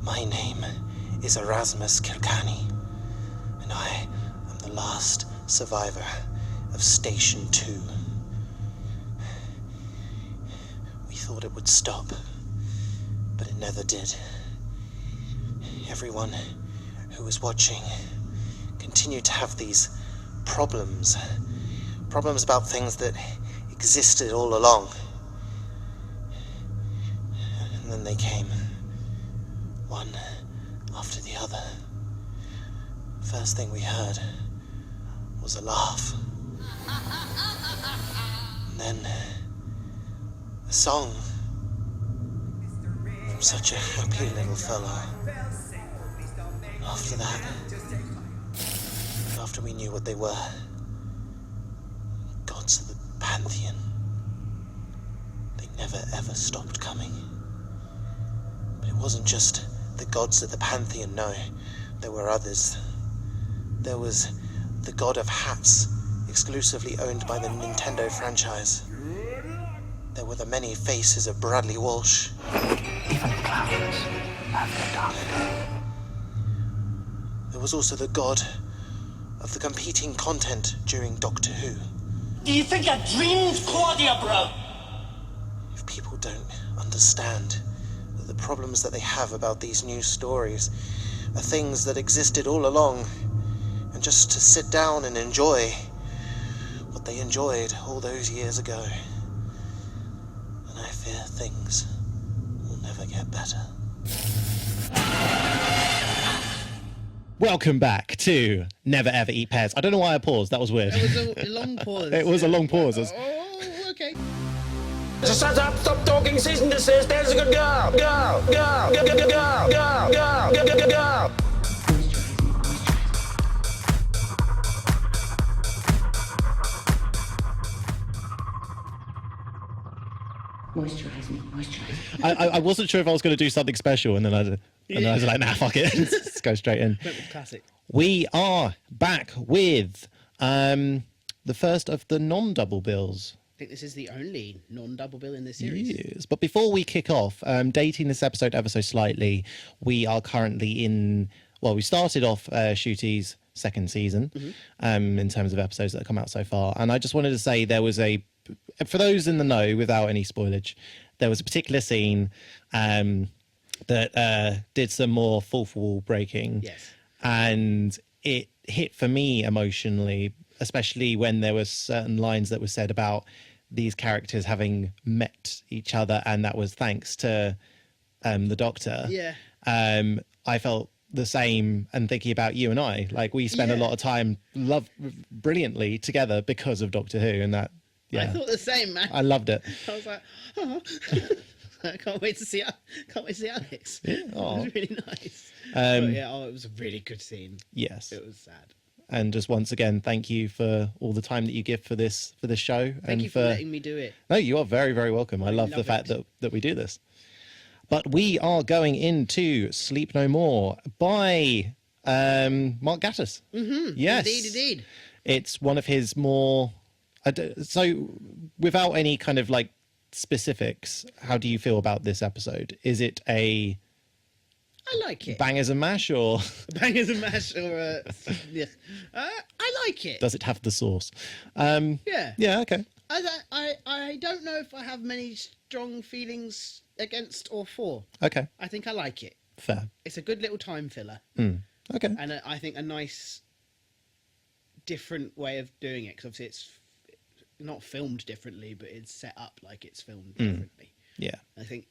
My name is Erasmus Kilkenny, and I am the last survivor of Station 2. We thought it would stop, but it never did. Everyone who was watching continued to have these problems about things that existed all along. And then they came, one after the other. First thing we heard was a laugh. And then a song from such a happy little fellow. And after that, after we knew what they were, gods of the Pantheon, they never ever stopped coming. But it wasn't just the gods of the Pantheon, no, there were others. There was the god of hats, exclusively owned by the Nintendo franchise. There were the many faces of Bradley Walsh. Even clowns have their dark day. There was also the god of the competing content during Doctor Who. Do you think your dreams, Claudia, bro? If people don't understand that the problems that they have about these new stories are things that existed all along, and just to sit down and enjoy what they enjoyed all those years ago, then I fear things will never get better. Welcome back to Never Ever Eat Pears. I don't know why I paused. That was weird. It was a long pause. It was a long pause. Oh, okay. Just shut up, stop talking, cease and desist, there's a good girl. Go, go, go, go, go, go, go, go, go, go, go, go. Moisturize me, moisturize me. I wasn't sure if I was going to do something special, and then I was like, nah, fuck it. Let's go straight in. Classic. We are back with the first of the non-double bills. I think this is the only non-double bill in this series. Yes. But before we kick off, dating this episode ever so slightly, we are currently in, well, we started off Shooty's second season in terms of episodes that have come out so far. And I just wanted to say there was for those in the know, without any spoilage, there was a particular scene that did some more fourth wall breaking. Yes. And it hit for me emotionally, especially when there were certain lines that were said about these characters having met each other, and that was thanks to the Doctor. Yeah. I felt the same, and thinking about you and I, like we spend a lot of time brilliantly together because of Doctor Who, and that. Yeah. I thought the same, man. I loved it. I was like, oh. I can't wait to see Alex. Yeah. It was really nice. It was a really good scene. Yes. It was sad. And just once again, thank you for all the time that you give for this show. Thank you for letting me do it. No, you are very, very welcome. I love the fact that we do this. But we are going into Sleep No More by Mark Gatiss. Mm-hmm. Yes. Indeed. It's one of his more... So without any kind of like specifics, how do you feel about this episode? Is it I like it. Bangers and mash, or Bangers and mash, or yeah. I like it. does it have the sauce? Yeah. Yeah. Okay. I don't know if I have many strong feelings against or for. Okay. I think I like it. Fair. It's a good little time filler. Okay. And I think a nice, different way of doing it, because obviously it's not filmed differently, but it's set up like it's filmed differently. Yeah. I think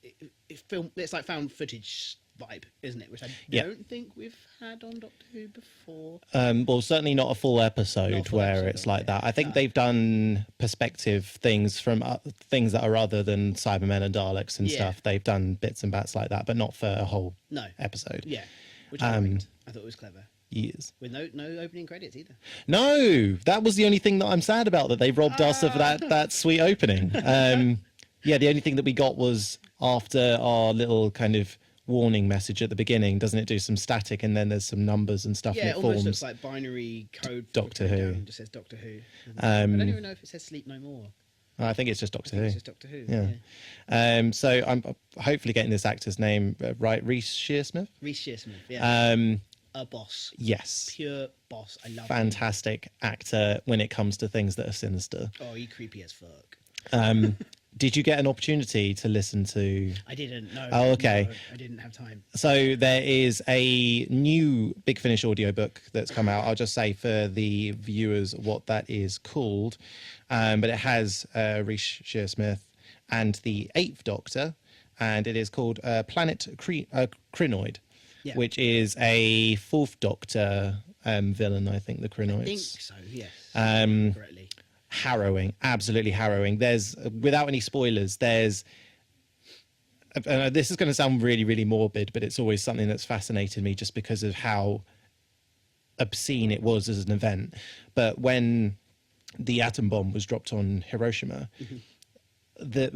it's like found footage vibe, isn't it? Which I don't think we've had on Doctor Who before. Well, certainly not a full episode where it's like that. I think they've done perspective things from things that are other than Cybermen and Daleks and stuff. They've done bits and bats like that, but not for a whole episode. Yeah, which I liked. I thought it was clever. Years. With no opening credits either. No, that was the only thing that I'm sad about, that they robbed us of that sweet opening. Yeah, the only thing that we got was after our little kind of warning message at the beginning. Doesn't it do some static, and then there's some numbers and stuff, Yeah, and it it almost forms looks like binary code. Doctor Who. It just says Doctor Who. I don't even know if it says Sleep No More. I think it's just Doctor Who. It's just Doctor Who. Yeah. So I'm hopefully getting this actor's name right. Reece Shearsmith. Reece Shearsmith. Yeah. A boss. Yes. Pure boss. I love him. Fantastic actor when it comes to things that are sinister. Oh, he creepy as fuck. Did you get an opportunity to listen to? I didn't. No. Oh, okay. No, I didn't have time. So there is a new Big Finish audiobook that's come out. I'll just say for the viewers what that is called. But it has Reece Shearsmith and the Eighth Doctor, and it is called Planet Crinoid, which is a Fourth Doctor villain, I think, the Crinoids. I think so, yes. Correctly. Harrowing, absolutely harrowing. There's, without any spoilers, there's this is going to sound really, really morbid, but it's always something that's fascinated me just because of how obscene it was as an event. But when the atom bomb was dropped on Hiroshima,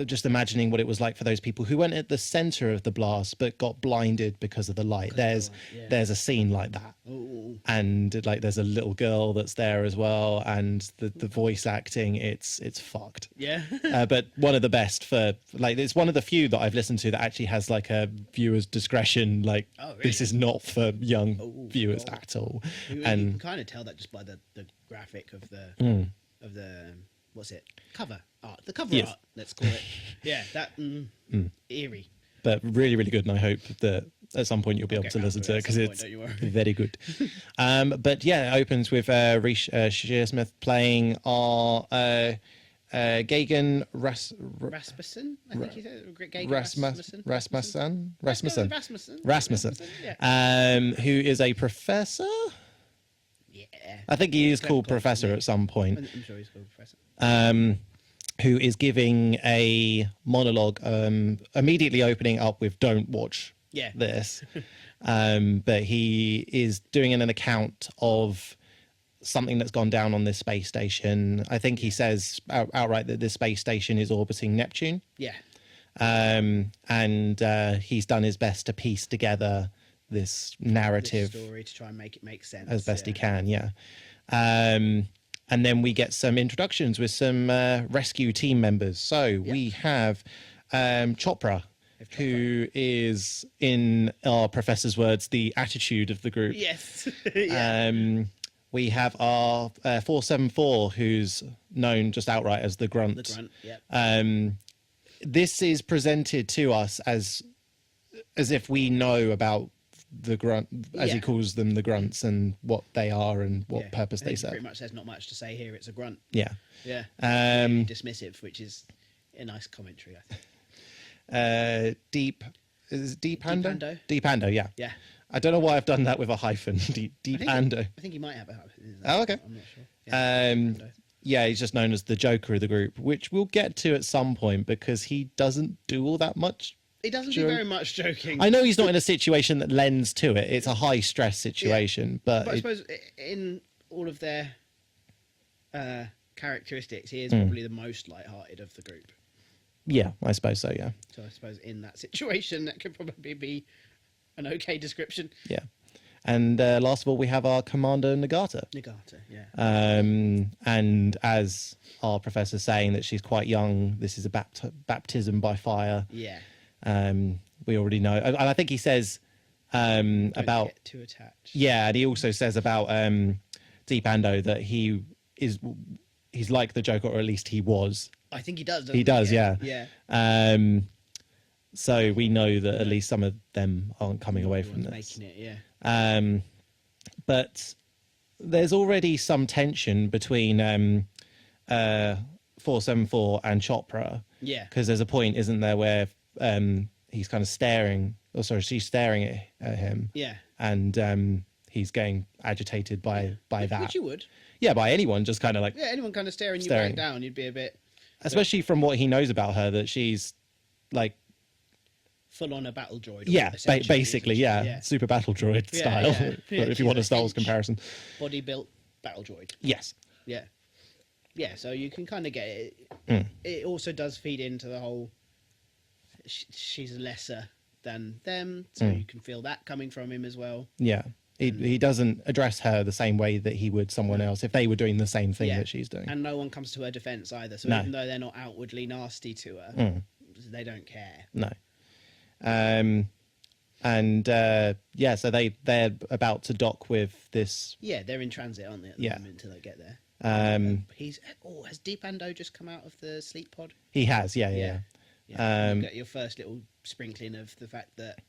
just imagining what it was like for those people who went at the center of the blast but got blinded because of the light. There's a scene like that. Ooh. And like there's a little girl that's there as well, and the voice acting, it's fucked. Yeah. But one of the best for, like, it's one of the few that I've listened to that actually has like a viewer's discretion, like, Oh, really? this is not for young viewers at all. You And can kind of tell that just by the graphic of the what's it, cover art, the cover Yes. art, let's call it. Yeah, that eerie. but really, really good, and I hope that at some point you'll be able get to round listen to to it it at because some it's point, don't you worry. very good. But yeah, it opens with Reece Shearsmith playing our Gagan Rasmussen, I think he said. Rasmussen. Yeah. Who is a professor. Yeah. I think he is called Clever professor Clever, at some point. I'm sure he's called professor. Who is giving a monologue, immediately opening up with "Don't watch Yeah. this," but he is doing an account of something that's gone down on this space station. I think he says outright that this space station is orbiting Neptune. Yeah. And he's done his best to piece together this narrative This story to try and make it make sense as best he can. Yeah. And then we get some introductions with some rescue team members. So we have Chopra, who is, in our professor's words, the attitude of the group. Yes. Yeah. We have our 474, who's known just outright as the Grunt. The Grunt. Yeah. This is presented to us as if we know about the Grunt, as he Yeah. calls them, the Grunts, and what they are and what Yeah. purpose I they think serve. Pretty much, there's not much to say here. It's a grunt. Yeah. Yeah. Um, Dismissive, which is a nice commentary, I think. Deep Ando? Ando? Deep Ando, yeah. Yeah. I don't know why I've done that with a hyphen. Deep Ando. I think he might have a. Oh, okay. I'm not sure. Yeah. Ando. Yeah, he's just known as the Joker of the group, which we'll get to at some point because he doesn't do all that much. He doesn't do very much joking. I know he's not in a situation that lends to it. It's a high stress situation, but I suppose in all of their characteristics, he is probably the most light-hearted of the group. yeah, I suppose so. Yeah, So I suppose in that situation, that could probably be an okay description. yeah. And last of all, we have our Commander Nagata. Nagata, yeah. And as our professor's saying that she's quite young, this is a baptism by fire. Yeah. We already know, and I think he says Don't about get too attached. yeah, and he also says about Deep Ando that he's like the Joker, or at least he was. I think he does. He does, yeah. Yeah. So we know that at least some of them aren't coming away from Everyone's this. making it, yeah. But there's already some tension between 474 and Chopra. Yeah. Because there's a point, isn't there, where he's kind of staring, or sorry, she's staring at him. Yeah. And he's getting agitated by that. Which you would. Yeah, by anyone, just kind of like, Yeah, anyone kind of staring you Staring. back down, you'd be a bit especially from what he knows about her, that she's like, full on a battle droid. yeah, essentially, basically, isn't she? yeah, super battle droid Yeah, style. yeah. Yeah, if she's you want a like Star Wars inch. comparison, Body built battle droid. yes, Yeah. Yeah, so you can kind of get it. It also does feed into the whole she's lesser than them, so you can feel that coming from him as well. yeah. He doesn't address her the same way that he would someone else if they were doing the same thing that she's doing. And no one comes to her defense either. So No. even though they're not outwardly nasty to her, they don't care. No. So they're about to dock with this. Yeah, they're in transit, aren't they, at the Yeah. moment until they get there. Has Deepando just come out of the sleep pod? He has, yeah. You get your first little sprinkling of the fact that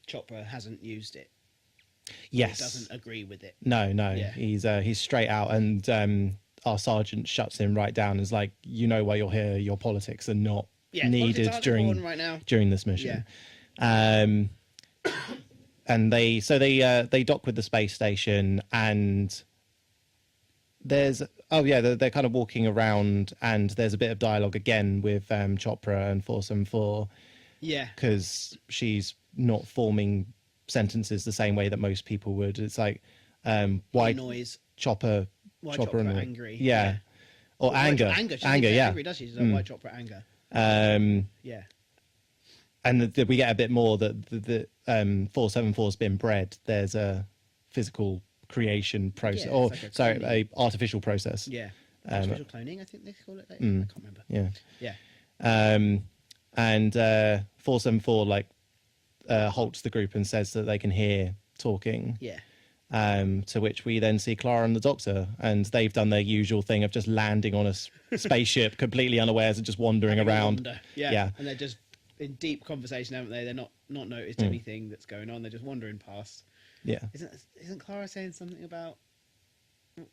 Chopra hasn't used it. Yes. Or doesn't agree with it. No. Yeah. He's straight out, and our sergeant shuts him right down. And is like, you know why you're here. Your politics are not needed politics aren't important during this mission. And they dock with the space station, and they're kind of walking around, and there's a bit of dialogue again with Chopra and 474. Yeah. Because she's not forming sentences the same way that most people would. It's like, why noise? Chopper? Why Chopper Chopra angry? Yeah. Or anger. Anger. Yeah. Angry, does she? She's like, why Chopra anger? Yeah. And we get a bit more that the 474's been bred. There's a physical creation process, Yeah, or it's like a sorry, cloning. a artificial process. Yeah. Artificial cloning, I think they call it. I can't remember. Yeah. Yeah. And 474 halts the group and says that they can hear talking. Yeah. To which we then see Clara and the Doctor, and they've done their usual thing of just landing on a spaceship completely unawares and just wandering around. Yeah. And they're just in deep conversation, haven't they? They're not noticed anything that's going on. They're just wandering past. Yeah. Isn't Clara saying something about, why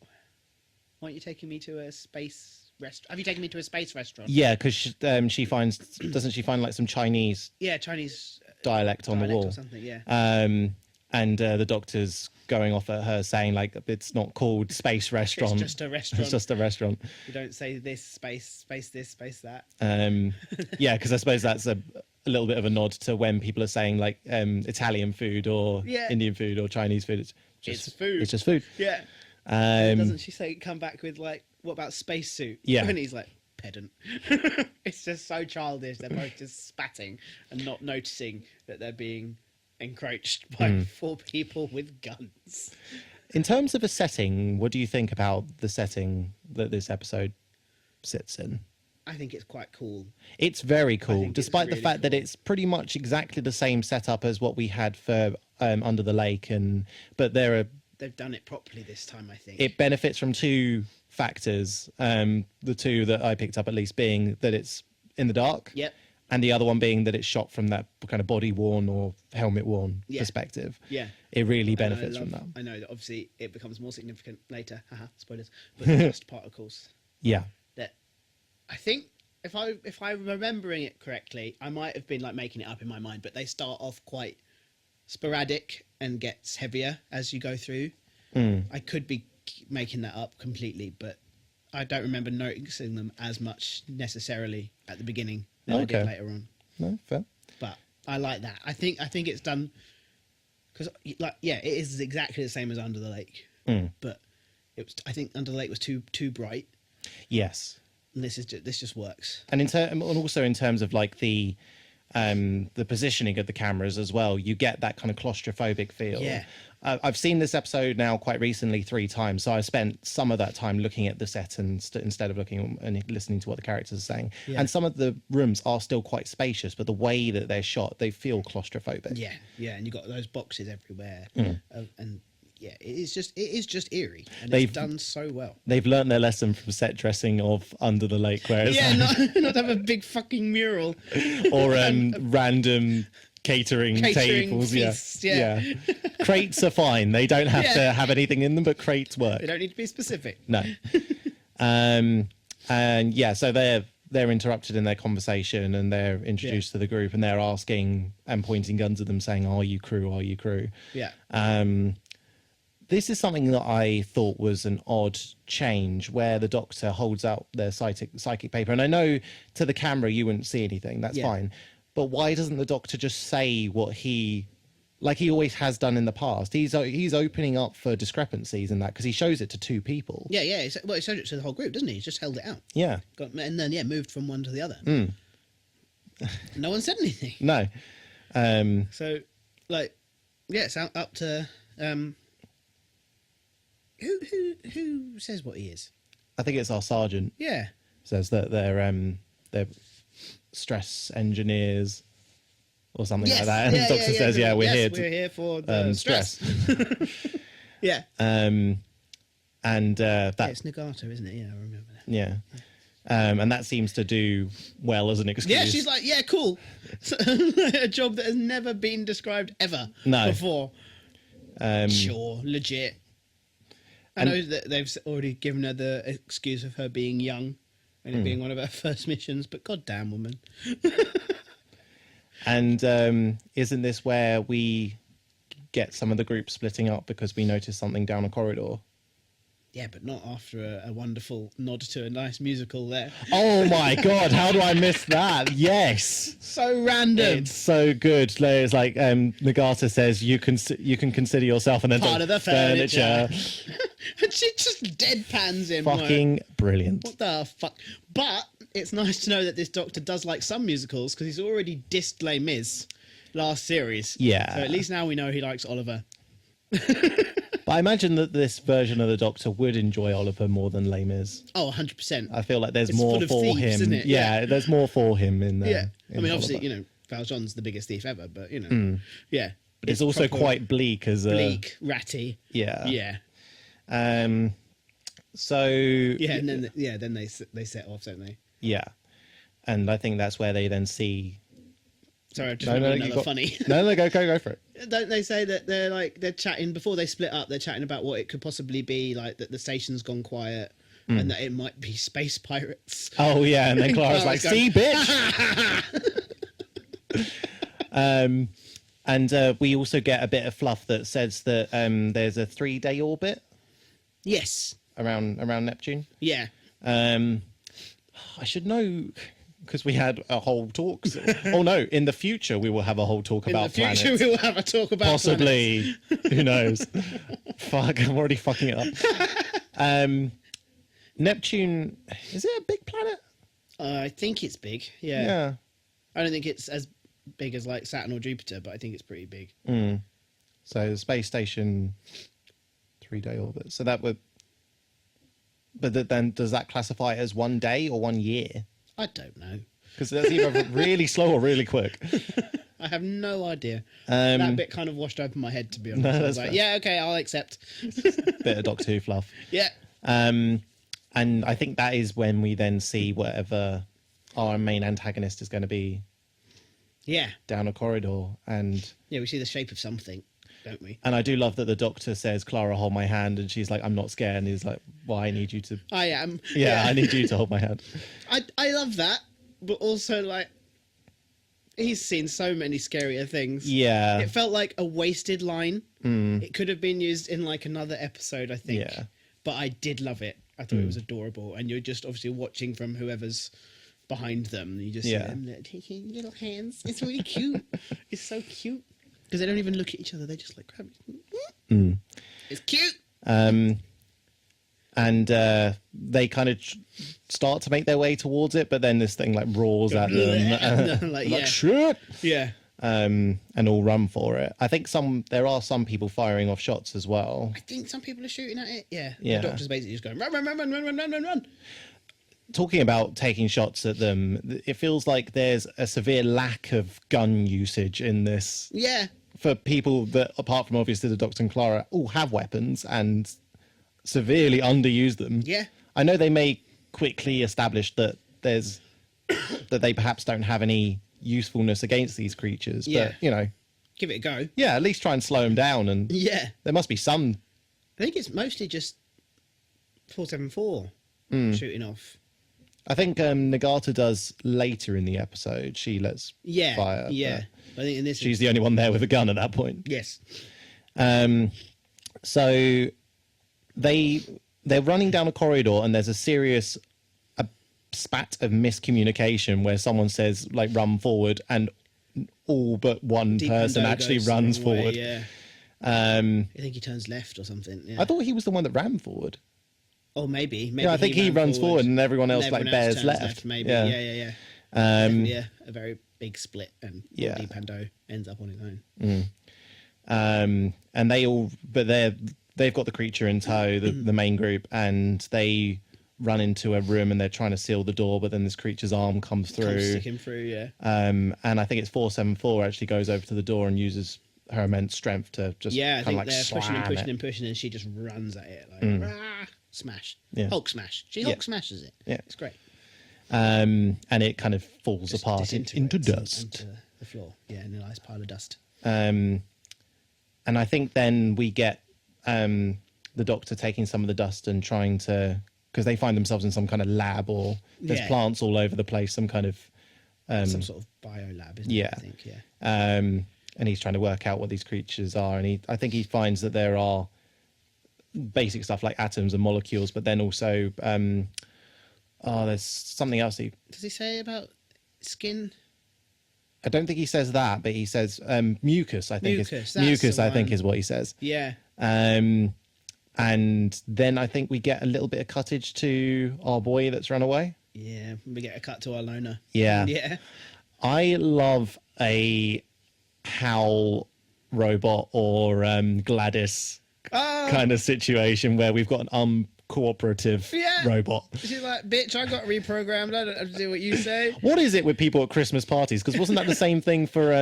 aren't you taking me to a space restaurant? Have you taken me to a space restaurant? Yeah, because she finds, doesn't she find like some Chinese Chinese dialect on the wall or something? Yeah. And the Doctor's going off at her saying like it's not called space restaurant. It's just a restaurant. It's just a restaurant. You don't say this space this, space that. Yeah, because I suppose that's a little bit of a nod to when people are saying like Italian food or Indian food or Chinese food. It's food. It's just food. Yeah. Doesn't she say come back with like, what about spacesuit? Yeah. And he's like, pedant. It's just so childish. They're both just spatting and not noticing that they're being encroached by 4 people with guns. In terms of a setting, what do you think about the setting that this episode sits in? I think it's quite cool. It's very cool, think it's despite the really fact that cool. it's pretty much exactly the same setup as what we had for Under the Lake, but They've done it properly this time, I think. it benefits from 2 factors. The 2 that I picked up at least being that it's in the dark. Yep. And the other one being that it's shot from that kind of body worn or helmet worn perspective. Yeah. It really And benefits from that. I know that obviously it becomes more significant later. Haha, spoilers. But the dust particles. Yeah. That I think if I'm remembering it correctly, I might have been like making it up in my mind, but they start off quite sporadic and gets heavier as you go through. I could be making that up completely, but I don't remember noticing them as much necessarily at the beginning than I did later on. No, fair. But I like that. I think it's done because it is exactly the same as Under the Lake, but I think Under the Lake was too bright. Yes. And this just works. And also in terms of like the positioning of the cameras as well, you get that kind of claustrophobic feel. Yeah. I've seen this episode now quite recently 3 times, so I spent some of that time looking at the set instead of looking and listening to what the characters are saying. Yeah. And some of the rooms are still quite spacious, but the way that they're shot, they feel claustrophobic. Yeah, and you got those boxes everywhere, and yeah, it is just eerie, and They've- it's done so well. They've learnt their lesson from set dressing of Under the Lake, where it's Yeah, not have a big fucking mural. or random catering tables. feasts, yeah. Crates are fine. They don't have to have anything in them, but crates work. They don't need to be specific. No. And yeah, so they're interrupted in their conversation, and they're introduced to the group, and they're asking and pointing guns at them, saying, "Are you crew? Are you crew?" Yeah. This is something that I thought was an odd change, where the Doctor holds out their psychic paper, and I know to the camera you wouldn't see anything. That's fine, but why doesn't the Doctor just say what he always has done in the past? He's opening up for discrepancies in that, because he shows it to 2 people. Yeah. He showed it to the whole group, doesn't he? He's just held it out. Yeah. And then moved from one to the other. No one said anything. No. So, like, yeah, it's up to who says what he is? I think it's our sergeant Yeah. says that they're stress engineers or something like that. And the doctor says, "Yeah, we're here we're here for the stress." Yeah. And Yeah, that it's Nagata, isn't it? Yeah, I remember that. yeah. And that seems to do well as an excuse. Yeah, she's like, yeah, cool. A job that has never been described ever before. Sure, legit. I know that they've already given her the excuse of her being young and it being one of her first missions, but goddamn woman. And isn't this where we get some of the group splitting up because we notice something down a corridor? Yeah, but not after a wonderful nod to a nice musical there. Oh my god, how do I miss that? Yes. So random. It's so good. It's like Nagata says, you can consider yourself an Part of the furniture. furniture. And she just deadpans him. Fucking brilliant. What the fuck? But it's nice to know that this doctor does like some musicals because he's already dissed Les Mis last series. Yeah. So at least now we know he likes Oliver. But I imagine that this version of the Doctor would enjoy Oliver more than Les Mis. Oh, 100%. I feel like there's It's more full of for thieves, him. isn't it? Yeah, there's more for him in there. Yeah. I in mean, obviously, Oliver. you know, Valjean's the biggest thief ever, but, you know, yeah. But it's also proper quite bleak as a... bleak, ratty. Yeah. Yeah. So... Yeah, and then, then they set off, don't they? Yeah. And I think that's where they then see... Sorry, I just remembered another funny. No, go for it. Don't they say that they're chatting before they split up? They're chatting about what it could possibly be, like that the station's gone quiet and that it might be space pirates. Oh yeah, and then Clara's like, Clara's "See, bitch." And we also get a bit of fluff that says that there's a 3-day orbit Yes. around Neptune. Yeah. I should know because we had a whole talk. Oh no! In the future, we will have a whole talk In about the future, planets. we will have a talk about planets. Possibly. Who knows? Fuck! I'm already fucking it up. Neptune, is it a big planet? I think it's big. Yeah. Yeah. I don't think it's as big as like Saturn or Jupiter, but I think it's pretty big. So the space station, 3-day orbit. So that would. But then, does that classify as 1 day or 1 year? I don't know. Because that's either really slow or really quick. I have no idea. That bit kind of washed over my head, to be honest. No, I was that's like, fair. yeah, okay, I'll accept. Bit of Doctor Who fluff. Yeah. And I think that is when we then see whatever our main antagonist is going to be Yeah. down a corridor. And Yeah, we see the shape of something, don't we? I do love that the Doctor says, "Clara, hold my hand," and she's like, "I'm not scared." And he's like, "Well, I need you to." I am. Yeah, I need you to hold my hand. I love that, but also, like, he's seen so many scarier things. Yeah. It felt like a wasted line. It could have been used in, like, another episode, I think. Yeah. But I did love it. I thought it was adorable. And you're just obviously watching from whoever's behind them. And you just see them taking little hands. It's really cute. It's so cute. Because they don't even look at each other. They just, like, grab it. It's cute. And they kind of start to make their way towards it, but then this thing like roars at them, Like, like yeah. shit, Yeah. and all run for it. I think there are some people firing off shots as well. I think some people are shooting at it. Yeah. Yeah. The doctor's basically just going, run, run, run, run, run, run, run, run, run. Talking about taking shots at them, it feels like there's a severe lack of gun usage in this Yeah. for people that, apart from obviously the Doctor and Clara, all have weapons and severely underuse them. Yeah. I know they may quickly establish that that they perhaps don't have any usefulness against these creatures, Yeah. but you know, Give it a go. yeah, at least try and slow them down. And Yeah. there must be some. I think it's mostly just 474 shooting off. I think Nagata does later in the episode. She lets Yeah. fire. Yeah. but I think in this she's the only one there with a gun at that point. Yes. So they're running down a corridor and there's a serious spat of miscommunication where someone says like run forward and all but one Deep person Endo actually goes the runs wrong way, forward. Yeah. I think he turns left or something. Yeah. I thought he was the one that ran forward. Oh, maybe. Yeah, I think he ran runs forward and everyone else like bears turns left. Maybe. Yeah. Yeah. Yeah. A very big split, and Yeah. Deep Endo ends up on his own. and they've got the creature in tow, the main group, and they run into a room and they're trying to seal the door, but then this creature's arm comes through. Sticking through, yeah. And I think it's 474 actually goes over to the door and uses her immense strength to just Yeah, I think like they're pushing and slam pushing it. and pushing, and she just runs at it like rah, smash. Yeah. Hulk smash. She Hulk smashes it. Yeah. It's great. And it kind of falls Just apart into disintegrates dust. onto the floor. Yeah, in a nice pile of dust. And I think then we get the Doctor taking some of the dust and trying to, because they find themselves in some kind of lab, or there's Yeah. plants all over the place, some kind of Some sort of bio lab, isn't yeah. it? I think, yeah. And he's trying to work out what these creatures are, and I think he finds that there are basic stuff like atoms and molecules, but then also there's something else. Does he say about skin? I don't think he says that, but he says mucus. I think Mucus, that's mucus. the I think one. is what he says. Yeah. And then I think we get a little bit of cuttage to our boy that's run away. Yeah. We get a cut to our loner. Yeah. Yeah. I love a Howl robot or Gladys kind of situation where we've got an uncooperative Yeah. robot. She's like, bitch, I got reprogrammed. I don't have to do what you say. What is it with people at Christmas parties? Because wasn't that the same thing for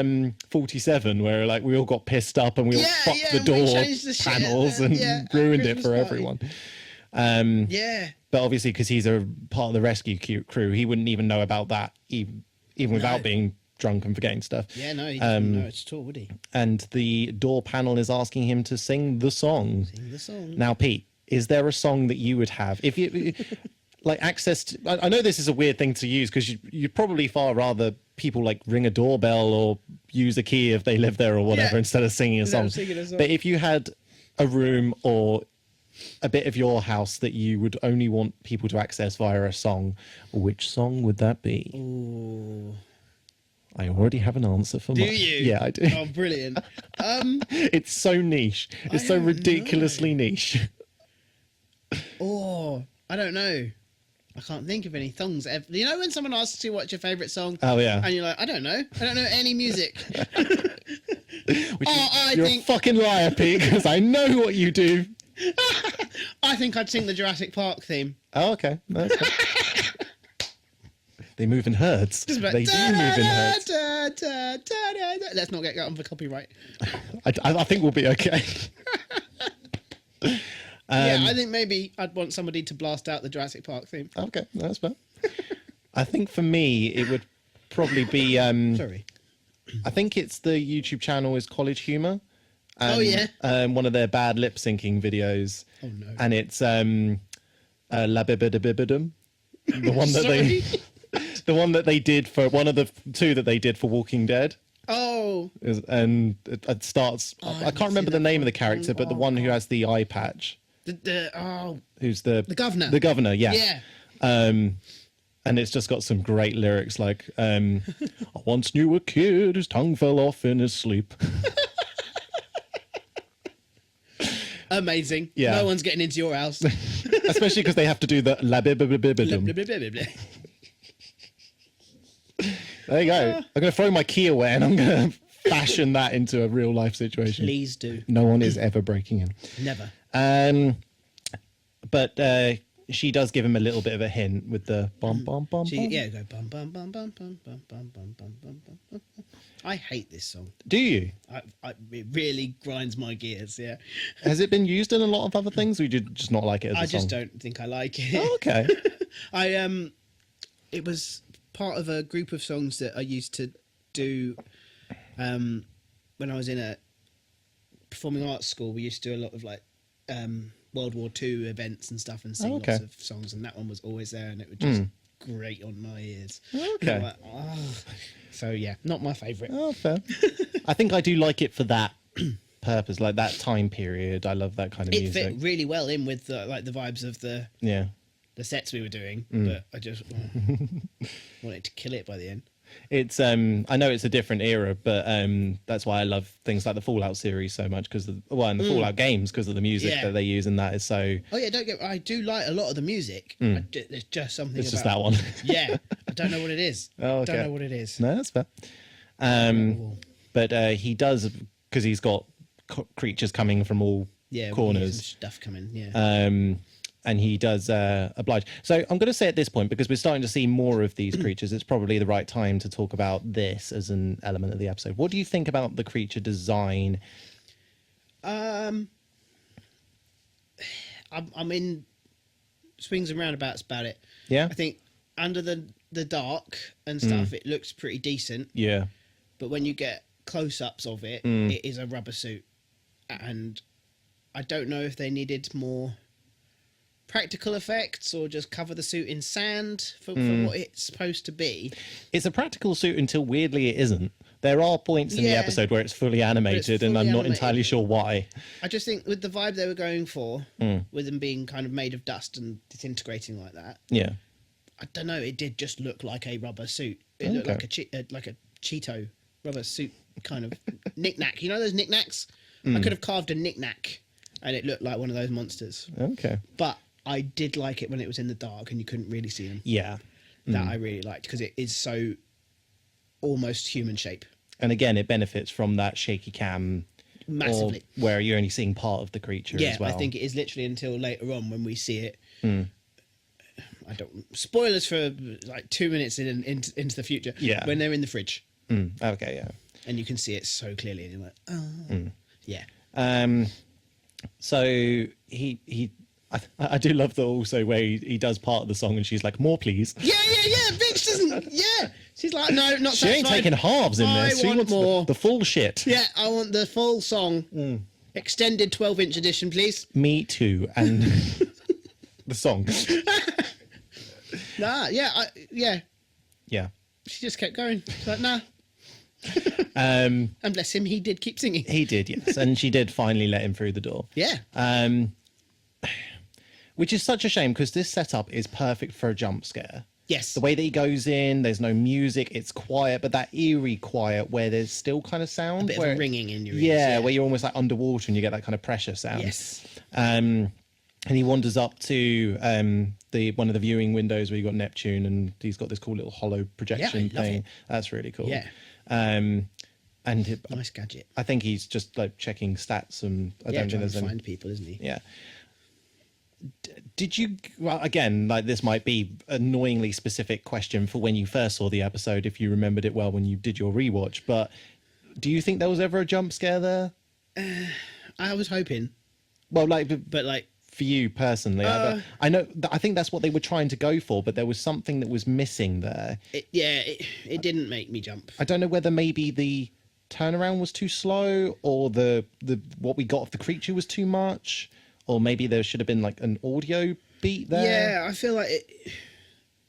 47, where like we all got pissed up and we all fucked the we door changed the shit panels at and at ruined it Christmas for party. everyone? Yeah. But obviously, because he's a part of the rescue crew, he wouldn't even know about that, even without being drunk and forgetting stuff. Yeah, no, he doesn't know it at all, would he? And the door panel is asking him to sing the song. Sing the song. Now, Pete, is there a song that you would have if you like access to? I know this is a weird thing to use because you'd probably far rather people like ring a doorbell or use a key if they live there or whatever Yeah. instead of singing a Instead song. of singing a song. But if you had a room or a bit of your house that you would only want people to access via a song, which song would that be? Ooh. I already have an answer for Do mine. you? Yeah, I do. Oh, brilliant. It's so niche. It's so don't ridiculously niche. Oh, I don't know. I can't think of any songs ever. You know when someone asks you what's your favourite song? Oh, yeah. And you're like, I don't know. I don't know any music. I You're think a fucking liar, Pete, because I know what you do. I think I'd sing the Jurassic Park theme. Oh, okay. That's fine. They move in herds. Just like, They do move in herds. da, da, da, da, da. Let's not get on for copyright. I think we'll be okay. Yeah, I think maybe I'd want somebody to blast out the Jurassic Park theme. Okay, that's fine. I think for me, it would probably be. Sorry. I think it's the YouTube channel is College Humor. Oh, yeah? One of their bad lip syncing videos. Oh, no. And it's La Bibidabibidum. The one that Sorry? the one that they did for one of the two that they did for Walking Dead. Oh, And it starts. I can't remember the name of the character, but the one who has the eye patch, who's the governor. The governor, yeah. Yeah. And it's just got some great lyrics like, I once knew a kid whose tongue fell off in his sleep. Amazing. Yeah. No one's getting into your house. Especially because they have to do the la bibidabibidum. Blah, blah, blah, blah, blah. There you go. I'm going to throw my key away and I'm going to fashion that into a real life situation. Please do. No one is ever breaking in. Never. But she does give him a little bit of a hint with the bum bum bum. Go bum bum bum bum bum bum bum bum bum bum bum bum. I hate this song. Do you? It really grinds my gears. Yeah. Has it been used in a lot of other things, or you just not like it as a I song? just don't think I like it. Oh, okay. It was part of a group of songs that I used to do when I was in a performing arts school. We used to do a lot of like World War II events and stuff and sing okay. lots of songs, and that one was always there, and it was just great on my ears. Okay. Like, oh. So yeah, not my favourite. Oh, fair. I think I do like it for that purpose, like that time period. I love that kind of It music. fit really well in with the vibes of the sets we were doing, but I just wanted to kill it by the end. It's I know it's a different era, but that's why I love things like the Fallout series so much because and the Fallout games because of the music Yeah. that they use in that is so. Oh yeah, I do like a lot of the music. There's just something. It's just about that one. Yeah, I don't know what it is. Oh, okay. Don't know what it is. No, that's fair. But he does because he's got creatures coming from all Yeah, we can get corners. some stuff coming. Yeah. And he does oblige. So I'm going to say at this point, because we're starting to see more of these creatures, it's probably the right time to talk about this as an element of the episode. What do you think about the creature design? I'm in swings and roundabouts about it. Yeah? I think under the dark and stuff, it looks pretty decent. Yeah. But when you get close-ups of it, it is a rubber suit. And I don't know if they needed more practical effects or just cover the suit in sand for what it's supposed to be. It's a practical suit until weirdly it isn't. There are points in the Yeah. episode where it's fully animated, and fully I'm not animated. entirely sure why. I just think with the vibe they were going for, with them being kind of made of dust and disintegrating like that, Yeah. I don't know, it did just look like a rubber suit. It looked Okay. like a Cheeto rubber suit kind of knick-knack. You know those knick-knacks? I could have carved a knick-knack and it looked like one of those monsters. Okay. But I did like it when it was in the dark and you couldn't really see them. Yeah. That I really liked because it is so almost human shape. And again, it benefits from that shaky cam, Massively. or where you're only seeing part of the creature Yeah, as well. I think it is literally until later on when we see it. I don't spoilers for like 2 minutes into the future. Yeah. When they're in the fridge Okay, yeah. and you can see it so clearly, and you're like, oh, yeah. So I do love that also where he does part of the song and she's like, more please. Yeah. Bitch doesn't. Yeah, she's like, no, not She ain't satisfied. taking halves in I this. She want wants more. the full shit. Yeah, I want the full song, extended 12-inch edition, please. Me too. And the song. Nah, yeah, Yeah. She just kept going. She's like, nah. Um, And bless him, he did keep singing. he did, yes. And she did finally let him through the door. Yeah. Which is such a shame because this setup is perfect for a jump scare. Yes. The way that he goes in, there's no music, it's quiet, but that eerie quiet where there's still kind of sound. A bit where, of a ringing in your ears. Yeah, where you're almost like underwater and you get that kind of pressure sound. Yes. And he wanders up to one of the viewing windows where you've got Neptune and he's got this cool little hollow projection love thing. it. That's really cool. Yeah. And Nice gadget. I think he's just like checking stats and I Yeah, don't think trying there's to any. find people, isn't he? Yeah. Did you, well, again, like this might be annoyingly specific question for when you first saw the episode, if you remembered it well when you did your rewatch, but do you think there was ever a jump scare there? I was hoping, Well, like but like, for you personally, I know, I think that's what they were trying to go for, but there was something that was missing there. it didn't make me jump. I don't know whether maybe the turnaround was too slow or the what we got of the creature was too much, or maybe there should have been like an audio beat there. Yeah, I feel like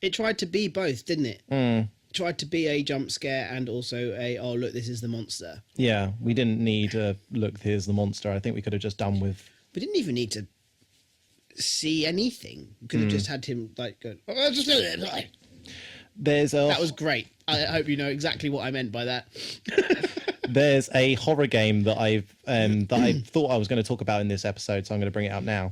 it tried to be both, didn't it? It tried to be a jump scare and also a, oh, look, this is the monster. Yeah, we didn't need a look, here's the monster. I think we could have just done with. We didn't even need to see anything. We could have just had him like go, oh, just There's a that was great. I hope you know exactly what I meant by that. There's a horror game that I thought I was going to talk about in this episode, so I'm going to bring it out now.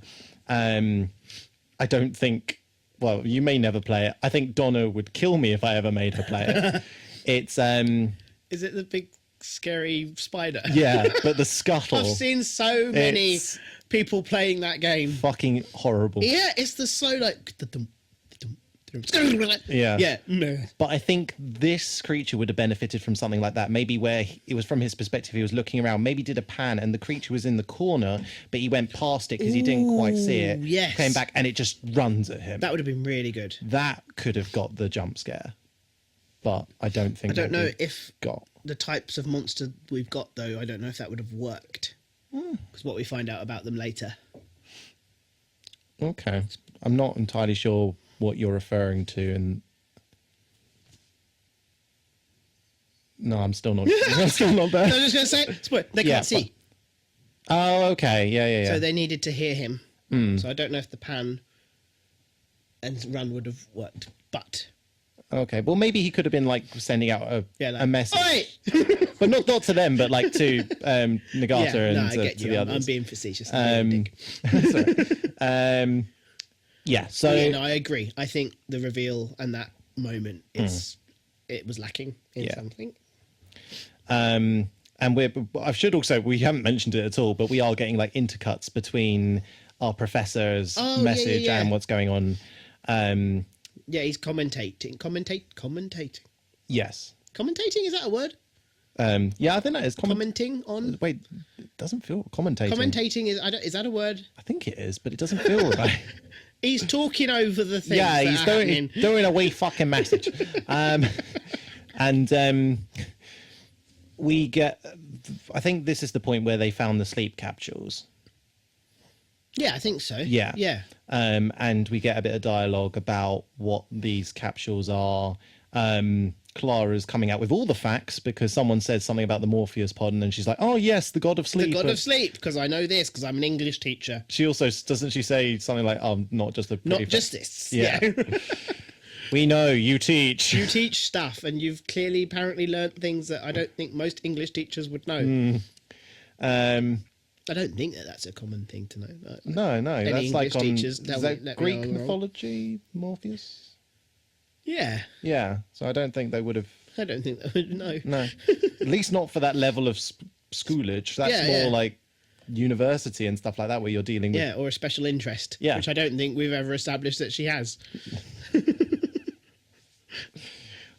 I don't think. Well, you may never play it. I think Donna would kill me if I ever made her play it. It's Is it the big scary spider? yeah, but the scuttle. I've seen so many It's people playing that game. fucking horrible. Yeah, it's the slow like. Yeah. Yeah. But I think this creature would have benefited from something like that. Maybe where it was from his perspective, he was looking around, maybe did a pan and the creature was in the corner, but he went past it because he didn't quite see it. Ooh, yes. Came back and it just runs at him. That would have been really good. That could have got the jump scare. But I don't think I don't that know we if got. the types of monster we've got, though, I don't know if that would have worked. Because what we find out about them later. Okay. I'm not entirely sure what you're referring to, and no, I'm still not. I'm still not there. I was just going to say, spoil, they Yeah, can't see. Oh, okay. Yeah. So they needed to hear him. So I don't know if the pan and run would have worked. But Okay. Well, maybe he could have been like sending out a message, Oi! but not to them, but like to Nagata Yeah, and no, I to, get to you. the I'm others. being facetious. Sorry. Yeah. So Yeah, no, I agree. I think the reveal and that moment, it was lacking in Yeah. something. And I should also, we haven't mentioned it at all, but we are getting like intercuts between our professor's message and what's going on. Yeah, he's commentating. Commentating. Yes. Commentating, is that a word? Yeah, I think that is Commenting on. Wait, it doesn't feel commentating. Commentating is that a word? I think it is, but it doesn't feel right. He's talking over the things. Yeah, that he's are doing, happening. doing a wee fucking message. We get, I think this is the point where they found the sleep capsules. Yeah, I think so. Yeah. Yeah. And we get a bit of dialogue about what these capsules are. Clara's coming out with all the facts because someone said something about the Morpheus pod, and then she's like, "Oh yes, the god of sleep." The god of sleep, because I know this, because I'm an English teacher. She also doesn't she say something like, "Oh, not just the Not pretty just facts." this. Yeah. We know you teach. You teach stuff, and you've clearly apparently learnt things that I don't think most English teachers would know. I don't think that's a common thing to know. No, Any that's like English on teachers, is let that me Greek know I'm wrong. mythology, Morpheus. Yeah, Yeah, so I don't think they would have. I don't think that would know. No, at least not for that level of schoolage. That's Yeah, more yeah. like university and stuff like that, where you're dealing with. Yeah, or a special interest. Yeah. Which I don't think we've ever established that she has.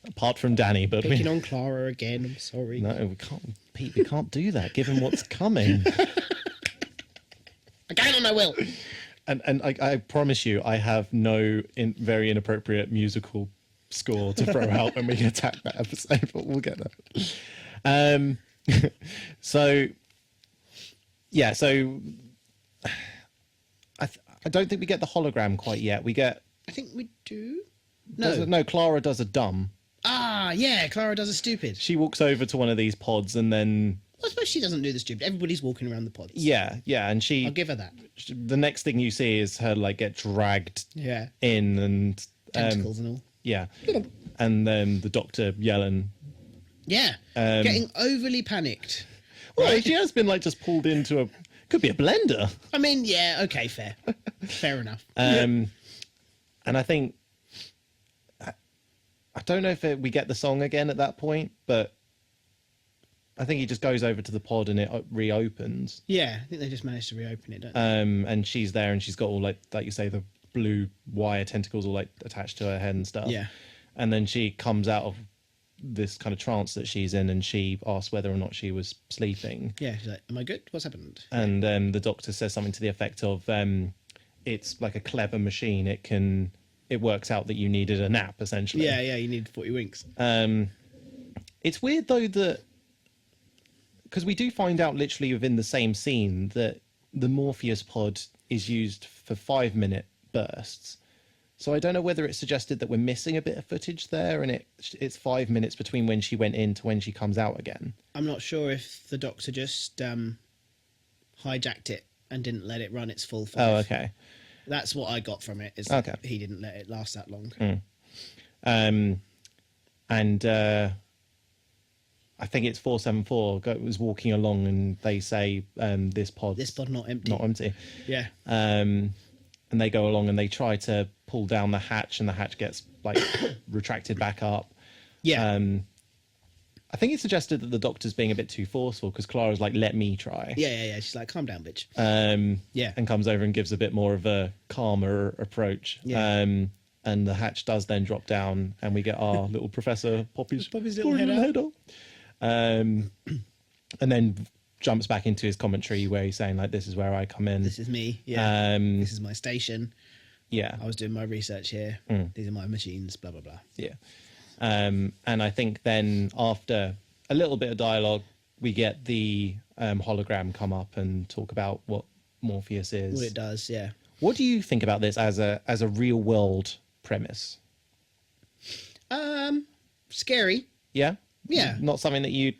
Apart from Danny, but Picking on Clara again. I'm sorry. no, we can't. Pete, we can't do that given what's coming. Again, and I will. And I promise you, I have no very inappropriate musical score to throw out when we attack that episode, but we'll get there. So, yeah, so I don't think we get the hologram quite yet. We get I think we do. no. Clara does a dumb. Ah, yeah. Clara does a stupid. She walks over to one of these pods and then I suppose she doesn't do the stupid. Everybody's walking around the pods. yeah, and I'll give her that. the next thing you see is her like get dragged Yeah. in and Tentacles and all. yeah, and then the doctor yelling. Yeah. Getting overly panicked. Well, she has been like just pulled into a could be a blender. I mean, yeah, okay, fair. Fair enough. And I think I don't know if we get the song again at that point, but I think he just goes over to the pod and it reopens. Yeah, I think they just managed to reopen it, don't they? And she's there and she's got all like you say, the blue wire tentacles all like attached to her head and stuff. Yeah. And then she comes out of this kind of trance that she's in and she asks whether or not she was sleeping. Yeah, she's like, am I good? What's happened? And the doctor says something to the effect of it's like a clever machine. It works out that you needed a nap, essentially. Yeah, you need 40 winks. It's weird though that because we do find out literally within the same scene that the Morpheus pod is used for 5-minute bursts. So I don't know whether it suggested that we're missing a bit of footage there, and it's 5 minutes between when she went in to when she comes out again. I'm not sure if the doctor just hijacked it and didn't let it run its full 5. Oh, okay. That's what I got from it. Is Okay. that he didn't let it last that long. I think it's 474 was walking along, and they say this pod not empty. not empty. Yeah. And they go along and they try to pull down the hatch, and the hatch gets like retracted back up. Yeah. I think it suggested that the doctor's being a bit too forceful because Clara's like, "Let me try." Yeah. She's like, calm down, bitch. Yeah. And comes over and gives a bit more of a calmer approach. Yeah. And the hatch does then drop down, and we get our little Professor Poppy's little head out. And then jumps back into his commentary where he's saying like, "This is where I come in. This is me. Yeah. This is my station. Yeah, I was doing my research here. These are my machines, blah, blah, blah. yeah." And I think then after a little bit of dialogue, we get the hologram come up and talk about what Morpheus is. What it does, yeah. What do you think about this as a real world premise? Scary. Yeah, Yeah. not something that you'd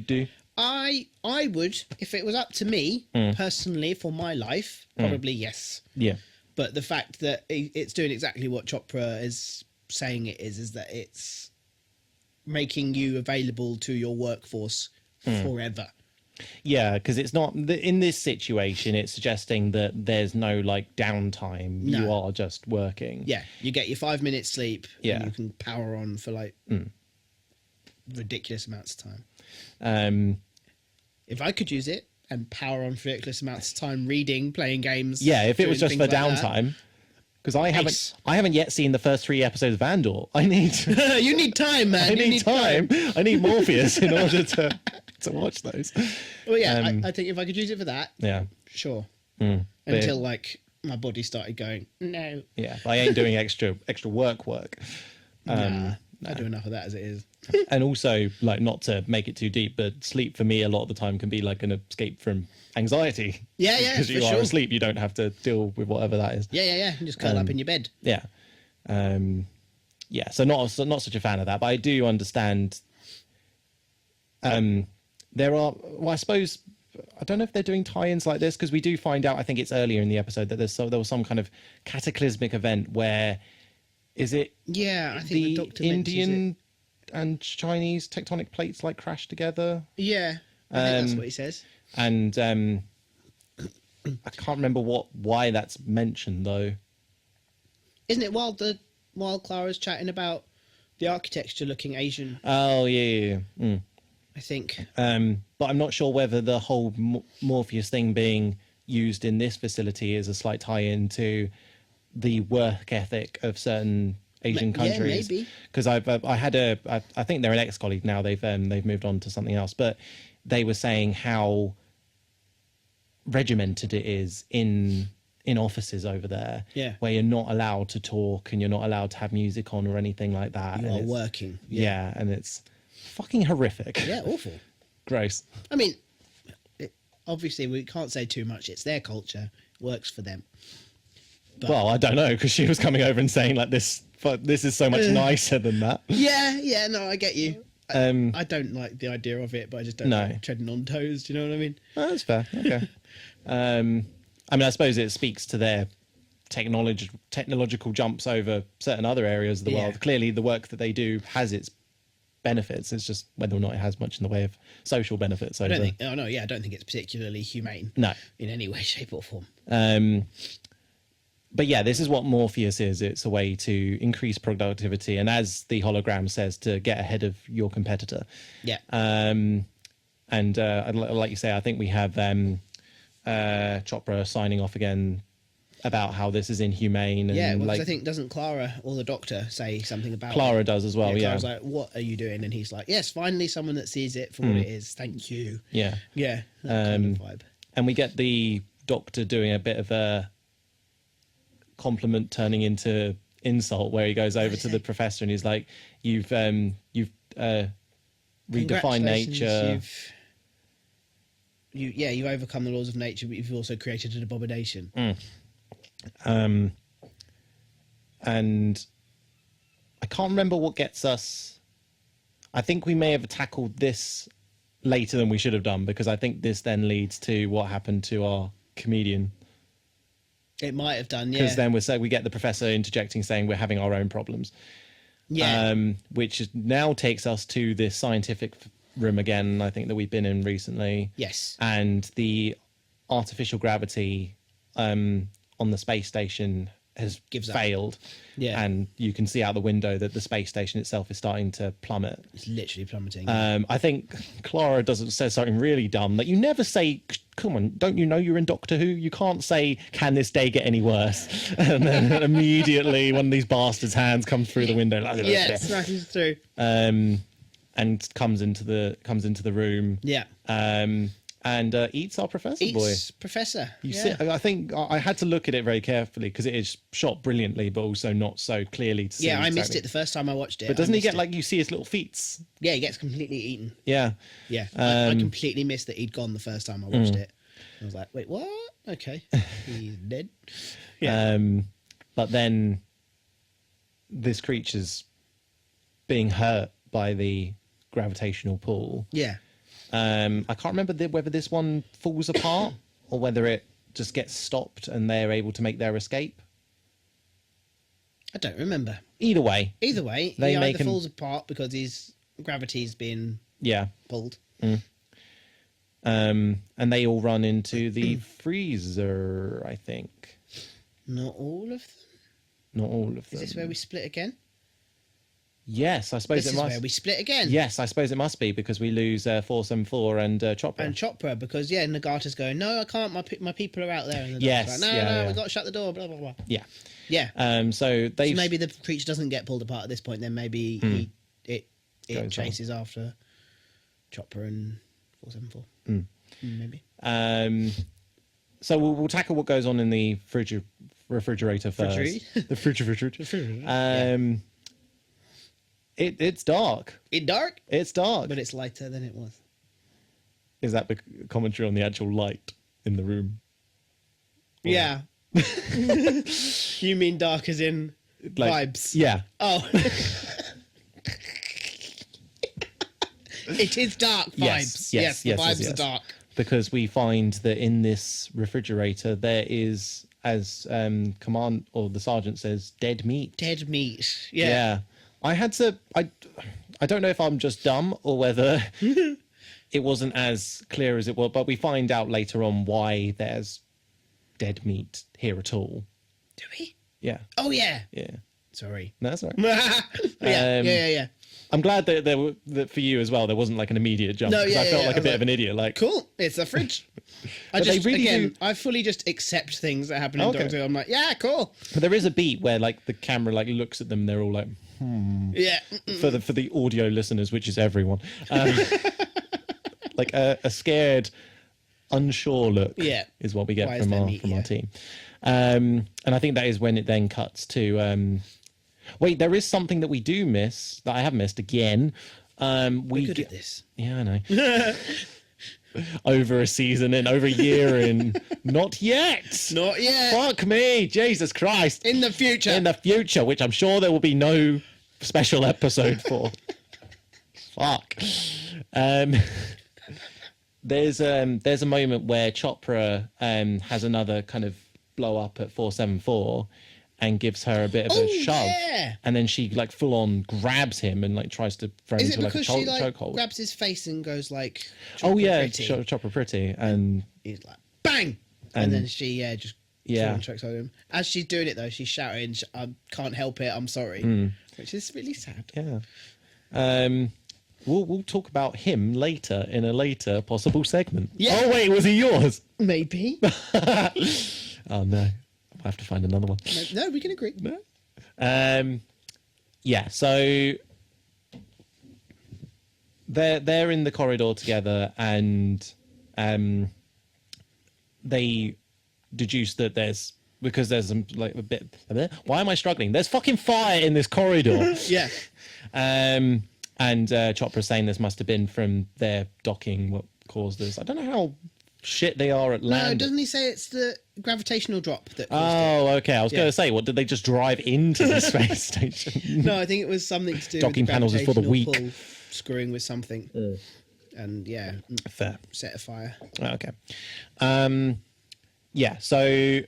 do. I would, if it was up to me, personally, for my life, probably yes. Yeah, But the fact that it's doing exactly what Chopra is saying it is that it's making you available to your workforce forever. yeah, because it's not in this situation. It's suggesting that there's no like downtime. No. You are just working. Yeah, you get your 5 minutes sleep. Yeah. And you can power on for like ridiculous amounts of time. If I could use it and power on for ridiculous amounts of time reading, playing games. Yeah, if it was doing just for things like that. downtime. Because I Nice. haven't yet seen the first 3 episodes of Andor. I need You need time, man. I You need time. I need Morpheus in order to watch those. Well, yeah, I think if I could use it for that, Yeah. sure. But- Until like my body started going, no. Yeah, but I ain't doing extra work. Nah, I do enough of that as it is. And also, like, not to make it too deep, but sleep for me a lot of the time can be like an escape from anxiety. Yeah, yeah, Because you for are sure. asleep, you don't have to deal with whatever that is. Yeah. You just curl up in your bed. Yeah. Yeah, so not such a fan of that, but I do understand. There are, well, I suppose, I don't know if they're doing tie-ins like this, because we do find out, I think it's earlier in the episode, that there was some kind of cataclysmic event where, is it Yeah, I think the Doctor mentions Indian and Chinese tectonic plates like crash together? it. Yeah, I think that's what he says. And I can't remember why that's mentioned though. Isn't it while Clara's chatting about the architecture looking Asian? Oh yeah. I think. But I'm not sure whether the whole Morpheus thing being used in this facility is a slight tie-in to the work ethic of certain Asian Yeah, countries. maybe. Because I think they're an ex-colleague now. They've moved on to something else, but they were saying how regimented it is in offices over there, Yeah. where you're not allowed to talk and you're not allowed to have music on or anything like that. You and are it's- working. Yeah, and it's fucking horrific. Yeah, awful. Gross. I mean, obviously we can't say too much. It's their culture. Works for them. Well, I don't know, because she was coming over and saying like this is so much nicer than that. Yeah, no, I get you. I don't like the idea of it, but I just don't No. like treading on toes. Do you know what I mean? Oh, that's fair. Okay. I mean, I suppose it speaks to their technological jumps over certain other areas of the Yeah. world. Clearly, the work that they do has its benefits. It's just whether or not it has much in the way of social benefits. I don't think. Oh no, yeah, I don't think it's particularly humane. No. in any way, shape, or form. But yeah, this is what Morpheus is. It's a way to increase productivity, and as the hologram says, to get ahead of your competitor. Yeah. And like you say, I think we have Chopra signing off again about how this is inhumane. And Yeah, well, 'cause like I think doesn't Clara or the Doctor say something about Clara it? does as well. Yeah, Clara's like, "What are you doing?" And he's like, "Yes, finally, someone that sees it for what it is. Thank you." yeah. Yeah, that kind of vibe. And we get the Doctor doing a bit of a compliment turning into insult, where he goes over to the Professor and he's like, "You've redefined Congratulations, nature." You overcome the laws of nature, but you've also created an abomination. And I can't remember what gets us. I think we may have tackled this later than we should have done, because I think this then leads to what happened to our comedian. It might have done, yeah. Because then we get the Professor interjecting, saying we're having our own problems. Yeah. Which now takes us to this scientific room again, I think, that we've been in recently. Yes. And the artificial gravity on the space station has Gives up. failed. Yeah. And you can see out the window that the space station itself is starting to plummet. It's literally plummeting. I think Clara says something really dumb that you never say, "Come on, don't you know you're in Doctor Who? You can't say, 'Can this day get any worse?'" And then immediately one of these bastards' hands comes through the window. yeah, smashes through. And comes into the room. Yeah. And eats our Professor boy. Eats Professor. You yeah. see, I think I had to look at it very carefully, because it is shot brilliantly, but also not so clearly to see. Yeah, I missed exactly. it the first time I watched it. But doesn't I he get missed it. like, you see his little feet? Yeah, he gets completely eaten. Yeah. Yeah. I completely missed that he'd gone the first time I watched it. I was like, wait, what? Okay. He's dead. Yeah. But then this creature's being hurt by the gravitational pull. Yeah. I can't remember whether this one falls apart or whether it just gets stopped and they're able to make their escape. I don't remember. Either way, Either way, They he make either him- falls apart because his gravity's been yeah. pulled. And they all run into the freezer, I think. Not all of them. Not all of them. Is this where we split again? Yes, I suppose This it is must. where we split again. Yes, I suppose it must be because we lose 474 and Chopra. And Chopra, because Nagata's going, no, I can't. My people are out there. And the Yes, doctor's like, yeah, no, yeah. we got to shut the door. Blah blah blah. Yeah. Yeah. So they So maybe the creature doesn't get pulled apart at this point. Then maybe it Goes chases after Chopper and 474. Maybe. So we'll tackle what goes on in the refrigerator first. Refrigerator? The refrigerator. It's dark. It's dark, It's dark. but it's lighter than it was. Is that commentary on the actual light in the room? Yeah. You mean dark as in Like, vibes? Yeah. Oh. It is dark vibes. Yes, The yes, vibes yes. are dark. Because we find that in this refrigerator there is, as command or the sergeant says, dead meat. Dead meat. Yeah. Yeah. I had to. I don't know if I'm just dumb or whether it wasn't as clear as it was, but we find out later on why there's dead meat here at all. Do we? Yeah. Oh, yeah. Yeah. Sorry. No, that's all right. Yeah. I'm glad that that for you as well there wasn't like an immediate jump. No, because yeah, I felt yeah, like I a was bit like, of an idiot. Like, Cool. It's a fridge. I But they just, really again, do- I fully just accept things that happen in Okay. Doctor Who. I'm like, yeah, cool. but there is a beat where like the camera like looks at them. They're all like Yeah. for the audio listeners, which is everyone, like a scared, unsure look. Yeah. is what we get Why is from there our meat from our here? team. And I think that is when it then cuts to. Wait, there is something that we do miss that I have missed again. We're good at this. Yeah, I know. Over a season and over a year and not yet. Not yet. Fuck me, Jesus Christ. In the future. In the future, which I'm sure there will be no special episode for. Fuck. There's a moment where Chopra has another kind of blow up at 474 and gives her a bit of a Oh, shove, yeah. and then she like full on grabs him and like tries to throw him Is it into like a because she like chokehold. grabs his face and goes like, Oh "Chopper yeah, pretty." Chopra pretty, and He's like, bang! And then she, just chokes over him. As she's doing it though, she's shouting, I can't help it, I'm sorry. Which is really sad. yeah. We'll talk about him later in a later possible segment. Yeah. Oh wait, was he yours? Maybe. Oh no, I have to find another one. No, we can agree. Yeah, so they're in the corridor together, and they deduce that there's some like a bit. Why am I struggling? There's fucking fire in this corridor. Yeah. And Chopra saying this must have been from their docking what caused this. I don't know how shit they are at No, land. doesn't he say it's the gravitational drop that caused Oh, okay. I was Yeah. going to say, what did they just drive into the space station? it? No, I think it was something to do Docking with the panels is for the gravitational weak. pull screwing with something. And yeah, Fair. set a fire. Okay. Yeah, so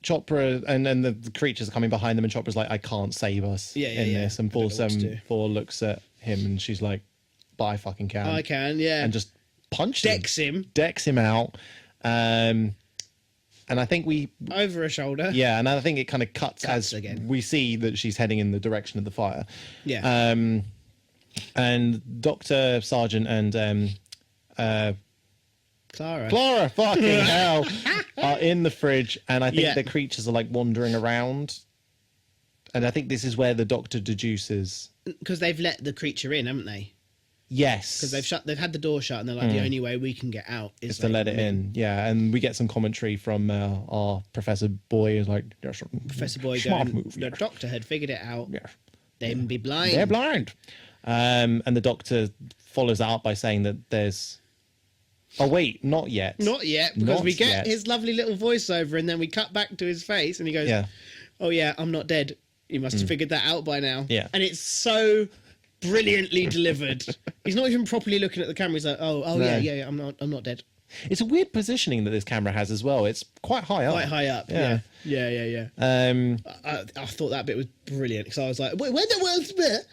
Chopra and then the creatures are coming behind them, and Chopra's like, I can't save us Yeah, in this. And I don't know what to do. 474 looks at him and she's like, but I fucking can. I can, yeah. And just punches Decks him out. And I think over her shoulder. yeah, and I think it kind of cuts as again. we see that she's heading in the direction of the fire. Yeah. And Dr. Sargent and Clara. fucking hell, are in the fridge, and I think Yeah. the creatures are like wandering around. And I think this is where the doctor deduces. Because they've let the creature in, haven't they? Yes, Because they've had the door shut, and they're like, the only way we can get out is to let it in. Yeah, and we get some commentary from our Professor Boy, who's like, yes, Professor Boy smart going, move. the doctor had figured it out. Yes. Them be blind. They're blind. And the doctor follows that up by saying that there's. Oh wait, not yet. Not yet, because Not we get yet. his lovely little voiceover, and then we cut back to his face, and he goes, Yeah. "Oh yeah, I'm not dead. You must have figured that out by now." Yeah. And it's so brilliantly delivered. He's not even properly looking at the camera. He's like, "Oh No. yeah, I'm not dead." It's a weird positioning that this camera has as well. It's quite high up. Quite high up. Yeah. Yeah. Um, I thought that bit was brilliant because I was like, "Wait, where the world's bit?"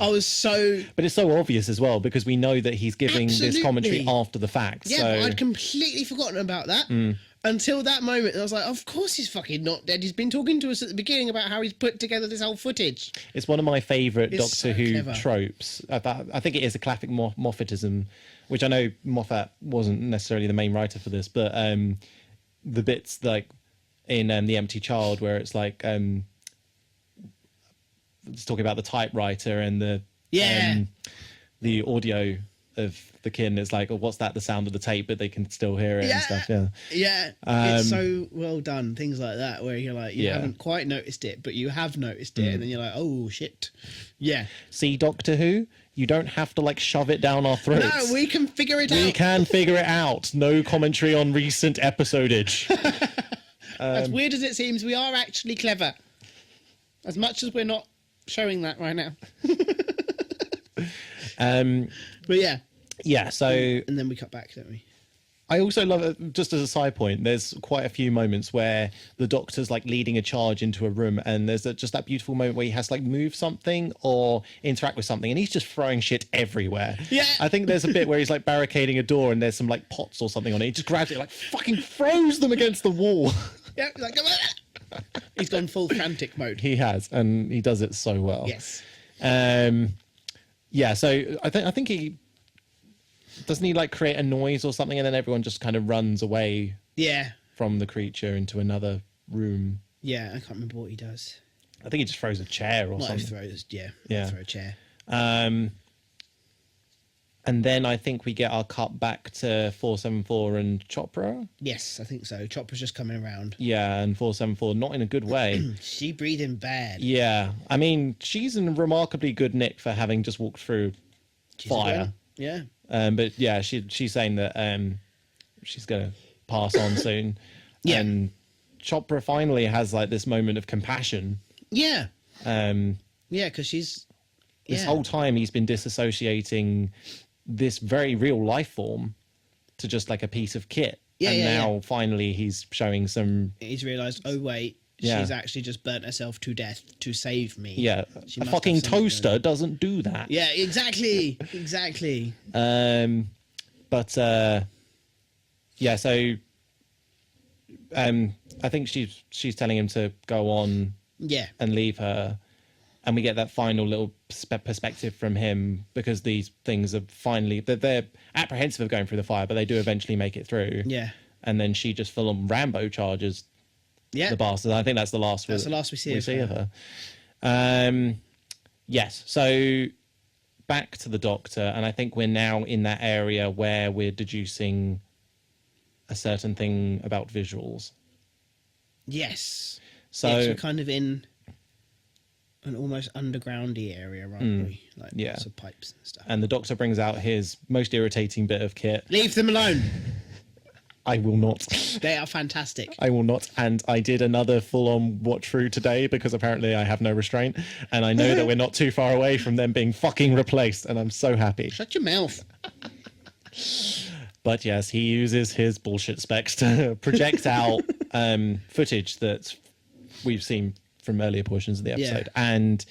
I was so... But it's so obvious as well because we know that he's giving this commentary Absolutely. after the fact. Yeah, so but I'd completely forgotten about that until that moment. And I was like, of course he's fucking not dead. He's been talking to us at the beginning about how he's put together this whole footage. it's one of my favourite It's Doctor so Who clever. tropes. I think it is a classic Moffatism, which I know Moffat wasn't necessarily the main writer for this, but the bits like in The Empty Child where it's like it's talking about the typewriter and the audio of the kin is like, oh, what's that? The sound of the tape, but they can still hear it and stuff. Yeah. Yeah, it's so well done. Things like that where you're like, you Yeah. haven't quite noticed it, but you have noticed it, and then you're like, oh shit. Yeah. See, Doctor Who, you don't have to like shove it down our throats. No, we can figure it We out. can figure it out. No commentary on recent episodage. As weird as it seems, we are actually clever. As much as we're not showing that right now. But yeah. Yeah, so And then we cut back, don't we? I also love it, just as a side point, there's quite a few moments where the Doctor's like leading a charge into a room and there's just that beautiful moment where he has to like move something or interact with something and he's just throwing shit everywhere. Yeah. I think there's a bit where he's like barricading a door and there's some like pots or something on it. He just grabs it, like fucking throws them against the wall. Yeah, like, he's gone full frantic mode. He has, and he does it so well. Yes. Yeah, so I think he doesn't he like create a noise or something and then everyone just kind of runs away Yeah. from the creature into another room. Yeah, I can't remember what he does. I think he just throws a chair or Might have something. throws, Yeah. throw a chair. And then I think we get our cut back to 474 and Chopra. Yes, I think so. Chopra's just coming around. Yeah, and 474 not in a good way. She breathing bad. Yeah, I mean she's in remarkably good nick for having just walked through She's fire. again. Yeah. But yeah, she's saying that she's gonna pass on soon. Yeah. And Chopra finally has like this moment of compassion. Yeah. Um, Yeah, because she's... this yeah. whole time he's been disassociating this very real life form to just like a piece of kit. Yeah, and yeah, now finally he's showing some He's realised, oh wait, Yeah. she's actually just burnt herself to death to save me. yeah, She a must fucking have something toaster going on. doesn't do that. Yeah, exactly. Exactly. But yeah, so I think she's telling him to go on Yeah. and leave her, and we get that final little perspective from him because these things are finally they're apprehensive of going through the fire, but they do eventually make it through. Yeah. And then she just full on Rambo charges Yeah. the bastard. I think that's the last. That's the last we see of of her. Yes. So back to the Doctor, and I think we're now in that area where we're deducing a certain thing about visuals. Yes. So Yes, we're kind of in an almost undergroundy area, aren't we? Like yeah. lots of pipes and stuff. and the Doctor brings out his most irritating bit of kit. Leave them alone. I will not. They are fantastic. I will not. And I did another full-on watch through today because apparently I have no restraint, and I know that we're not too far away from them being fucking replaced, and I'm so happy. Shut your mouth. But yes, he uses his bullshit specs to project out footage that we've seen from earlier portions of the Yeah. episode, and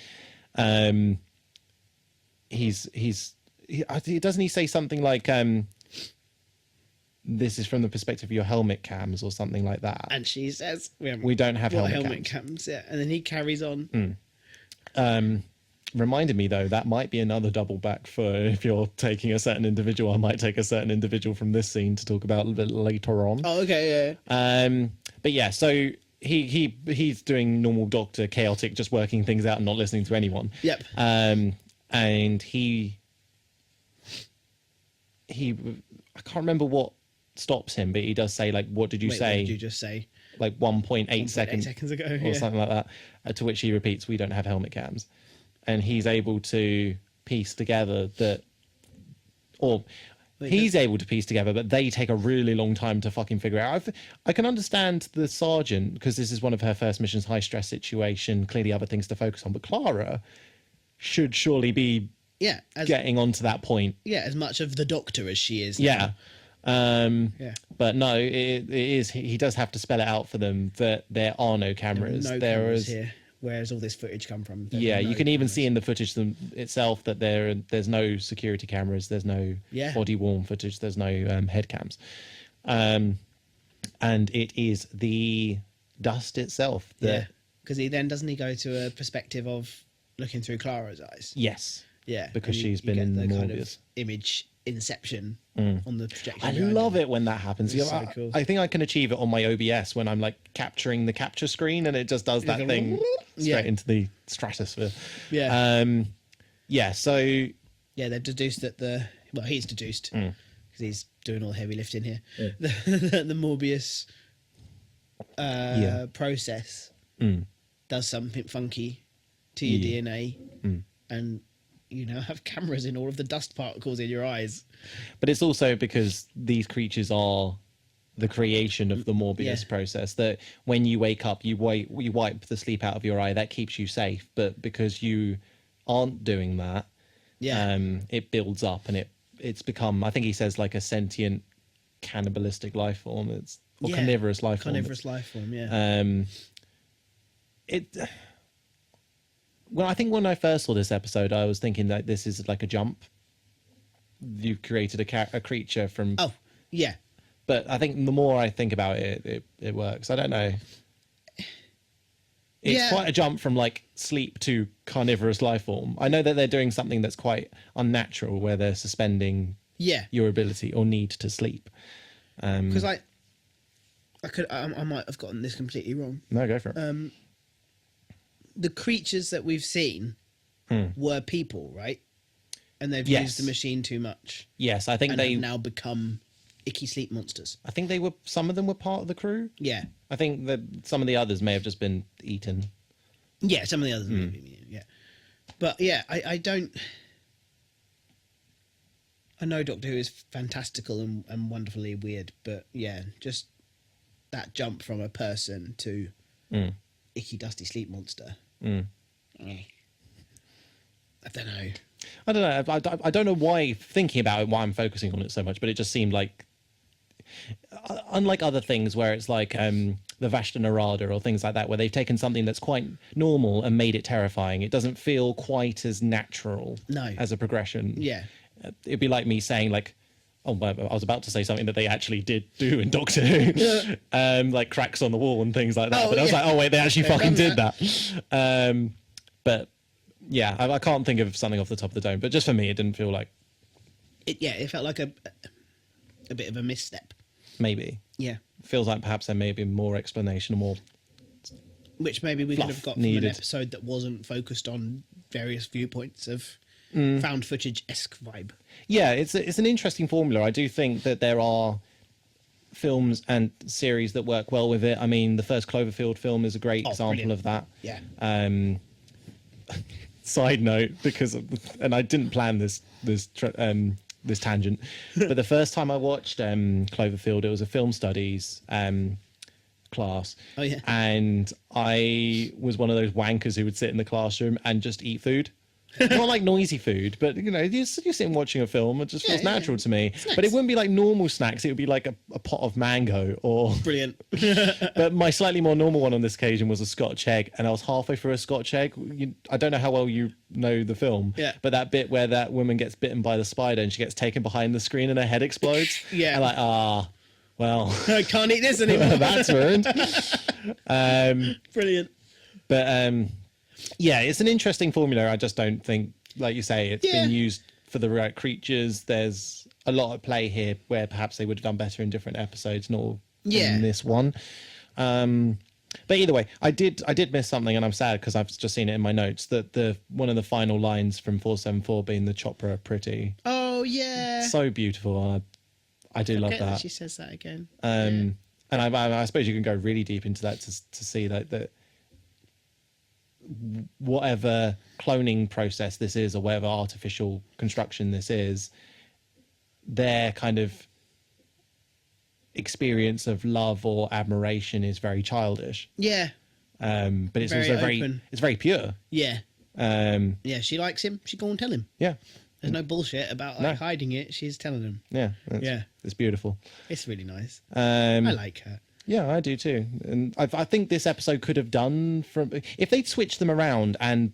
doesn't he say something like this is from the perspective of your helmet cams or something like that. And she says, We don't have what helmet cams. Yeah. And then he carries on. Reminded me though, that might be another double back for if you're taking a certain individual. I might take a certain individual from this scene to talk about a little bit later on. Oh, okay, yeah. But yeah, so he's doing normal Doctor, chaotic, just working things out and not listening to anyone. Yep. And he I can't remember what stops him, but he does say like, "What did you Wait, say?" What did you just say? Like 1.8 8 seconds seconds ago. or Yeah. something like that. To which he repeats, "We don't have helmet cams," and he's able to piece together that, or Wait, he's able to piece together, but they take a really long time to fucking figure out. I can understand the sergeant because this is one of her first missions, high stress situation, clearly other things to focus on. But Clara should surely be Yeah. getting onto that point. Yeah, as much of the Doctor as she is. now. Yeah. Yeah. But no, it is. He does have to spell it out for them that there are no cameras. No there cameras is here. where's all this footage come from? Yeah, There's you no can even cameras. see in the footage itself that there's no security cameras, there's no Yeah. body worn footage, there's no head cams, and it is the dust itself that Yeah, because he doesn't he go to a perspective of looking through Clara's eyes? yes, Yeah, because and you she's been get in the kind of Morbius. image inception on the projection. I behind love him. it when that happens. It's Yeah, so cool. I think I can achieve it on my OBS when I'm like capturing the capture screen and it just does that Like a thing straight Yeah. into the stratosphere. Yeah. Yeah. So Yeah, they've deduced that he's deduced because he's doing all the heavy lifting here. The Morbius Yeah. process does something funky to your DNA, and you now have cameras in all of the dust particles in your eyes. but it's also because these creatures are the creation of the Morbius Yeah. process. That when you wake up, you wipe the sleep out of your eye. That keeps you safe. But because you aren't doing that, Yeah, it builds up and it's become. I think he says like a sentient, cannibalistic life form. It's or Yeah. carnivorous life form. carnivorous life form. Yeah, It. Well, I think when I first saw this episode, I was thinking that this is like a jump. You created a creature from. oh yeah, But I think the more I think about it, it works. I don't know. It's Yeah. quite a jump from like sleep to carnivorous life form. I know that they're doing something that's quite unnatural, where they're suspending yeah. your ability or need to sleep. Because I might have gotten this completely wrong. No, go for it. The creatures that we've seen were people, right? And they've Yes. used the machine too much, Yes, I think and they. have now become icky sleep monsters. I think they were. Some of them were part of the crew. Yeah, I think that some of the others may have just been eaten. yeah. Some of the others, maybe, yeah. But yeah, I don't. I know Doctor Who is fantastical and wonderfully weird, but yeah, just that jump from a person to icky, dusty sleep monster. I don't know. I don't know. I don't know why, thinking about it, why I'm focusing on it so much, but it just seemed like, unlike other things where it's like the Vashta Narada or things like that, where they've taken something that's quite normal and made it terrifying, it doesn't feel quite as natural No. as a progression. Yeah. It'd be like me saying like, oh, well, I was about to say something that they actually did do in Doctor Who, like cracks on the wall and things like that. Oh, but I was yeah. like, oh wait, they actually They've fucking done did that. But yeah, I can't think of something off the top of the dome. But just for me, it didn't feel like It felt like a bit of a misstep. maybe. Yeah. Feels like perhaps there may be more explanation or more. Which maybe we could have Fluff got from needed. an episode that wasn't focused on various viewpoints of found footage-esque vibe. Yeah, it's an interesting formula. I do think that there are films and series that work well with it. I mean, the first Cloverfield film is a great Oh, example brilliant. of that. Yeah. Side note, and I didn't plan this tangent, but the first time I watched Cloverfield, it was a film studies class. Oh, yeah. And I was one of those wankers who would sit in the classroom and just eat food. Not like noisy food, but you know, you're sitting watching a film, it just feels Yeah, natural to me. Snacks. But it wouldn't be like normal snacks, it would be like a pot of mango or Brilliant. but my slightly more normal one on this occasion was a Scotch egg, and I was halfway through a Scotch egg. I don't know how well you know the film, Yeah. but that bit where that woman gets bitten by the spider and she gets taken behind the screen and her head explodes. Yeah. I'm like, well, I can't eat this anymore. that's ruined. Brilliant. But yeah, it's an interesting formula. I just don't think, like you say, it's Yeah. been used for the right creatures. There's a lot at play here where perhaps they would have done better in different episodes, not Yeah. in this one. But either way, I did I something, and I'm sad because I've just seen it in my notes that the one of the final lines from 474 being the Chopra pretty, Oh, yeah. so beautiful. I do love Okay, that. she says that again. And I suppose you can go really deep into that to see that whatever cloning process this is or whatever artificial construction this is, their kind of experience of love or admiration is very childish. Yeah. But it's Very also very open. it's very pure. Yeah. Um, Yeah, she likes him. She go and tell him. yeah, There's no bullshit about No. hiding it. She's telling him. yeah, Yeah. it's beautiful. It's really nice. Um, I like her. Yeah, I do too. And I think this episode could have done from if they'd switched them around and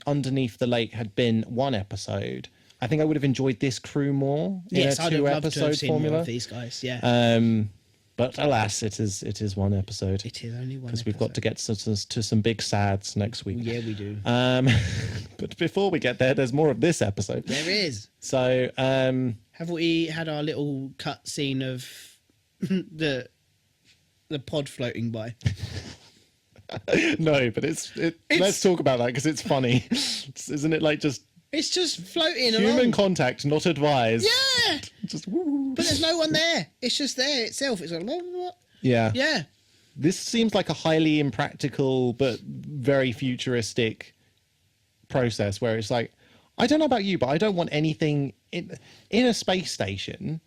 Underneath the Lake had been one episode. I think I would have enjoyed this crew more in Yes, a I'd have loved to have two-episode seen more formula. of these guys. Yeah, But alas, it is one episode. it is only one because we've got episode. to get to some big sads next week. Yeah, we do. But before we get there, there's more of this episode. There is. So Have we had our little cut scene of the pod floating by? no, but let's talk about that because it's funny, isn't it? Like just It's just floating human along. contact not advised. Yeah, Just woo. but there's no one there. It's just there itself. It's like blah, blah, blah. Yeah. Yeah. This seems like a highly impractical but very futuristic process where it's like, I don't know about you, but I don't want anything in a space station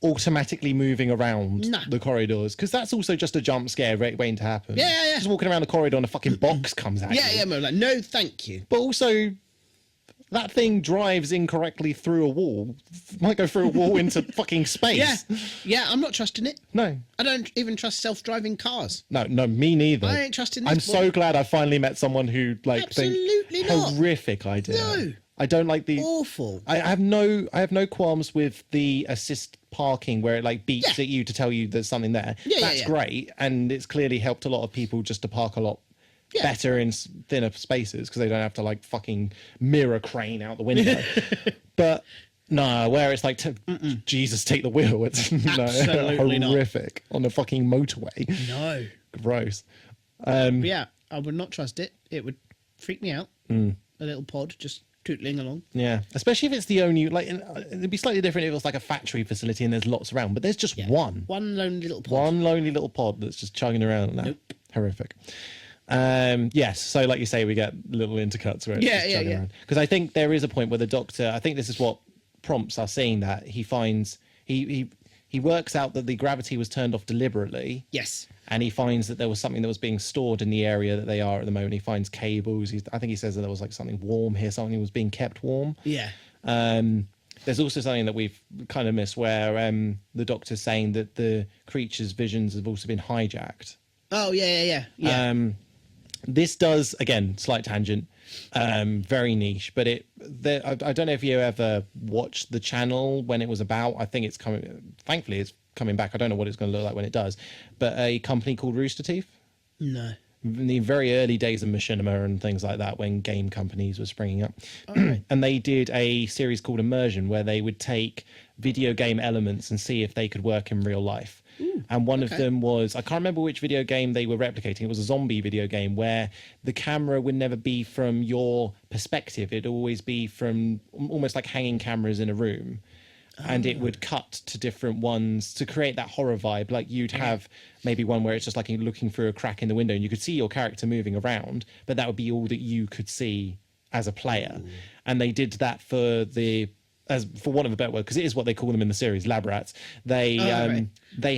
automatically moving around Nah. the corridors because that's also just a jump scare waiting to happen. Yeah. Just walking around the corridor and a fucking box comes at you. Yeah, I'm like, no, thank you. But also, that thing drives incorrectly through a wall. Might go through a wall into fucking space. Yeah, I'm not trusting it. No. I don't even trust self-driving cars. No, me neither. I ain't trusting this I'm boy. so glad I finally met someone who Absolutely not. horrific idea. No. I don't like the Awful. I have no qualms with the assist parking where it like beeps Yeah. at you to tell you there's something there. Yeah, That's yeah. great, and it's clearly helped a lot of people just to park a lot Yeah. better in thinner spaces because they don't have to like fucking mirror crane out the window. But no, where it's like Jesus take the wheel. It's Absolutely not. horrific on the fucking motorway. No. Gross. But yeah, I would not trust it. It would freak me out. A little pod just tootling along. Yeah, especially if it's the only like it'd be slightly different if it was like a factory facility and there's lots around, but there's just one One lonely little pod. lonely little pod that's just chugging around. No, Nope. horrific. Yes, so like you say, we get little intercuts where it's Yeah, just yeah, chugging yeah. around. Because I think there is a point where the Doctor, I think this is what prompts us seeing that he finds he works out that the gravity was turned off deliberately. Yes. And he finds that there was something that was being stored in the area that they are at the moment. He finds cables. I think he says that there was like something warm here, something was being kept warm. Yeah. There's also something that we've kind of missed where the Doctor's saying that the creature's visions have also been hijacked. Oh, yeah. This does, again, slight tangent, very niche, but I don't know if you ever watched the channel when it was about. I think it's coming, thankfully it's coming back. I don't know what it's going to look like when it does, but a company called Rooster Teeth. No. In the very early days of machinima and things like that, when game companies were springing up. And they did a series called Immersion where they would take video game elements and see if they could work in real life. And one of them was, I can't remember which video game they were replicating. It was a zombie video game where the camera would never be from your perspective. It'd always be from almost like hanging cameras in a room. And it would cut to different ones to create that horror vibe. Like you'd have maybe one where it's just like you're looking through a crack in the window and you could see your character moving around, but that would be all that you could see as a player. And they did that for for want of a better word, because it is what they call them in the series, lab rats. They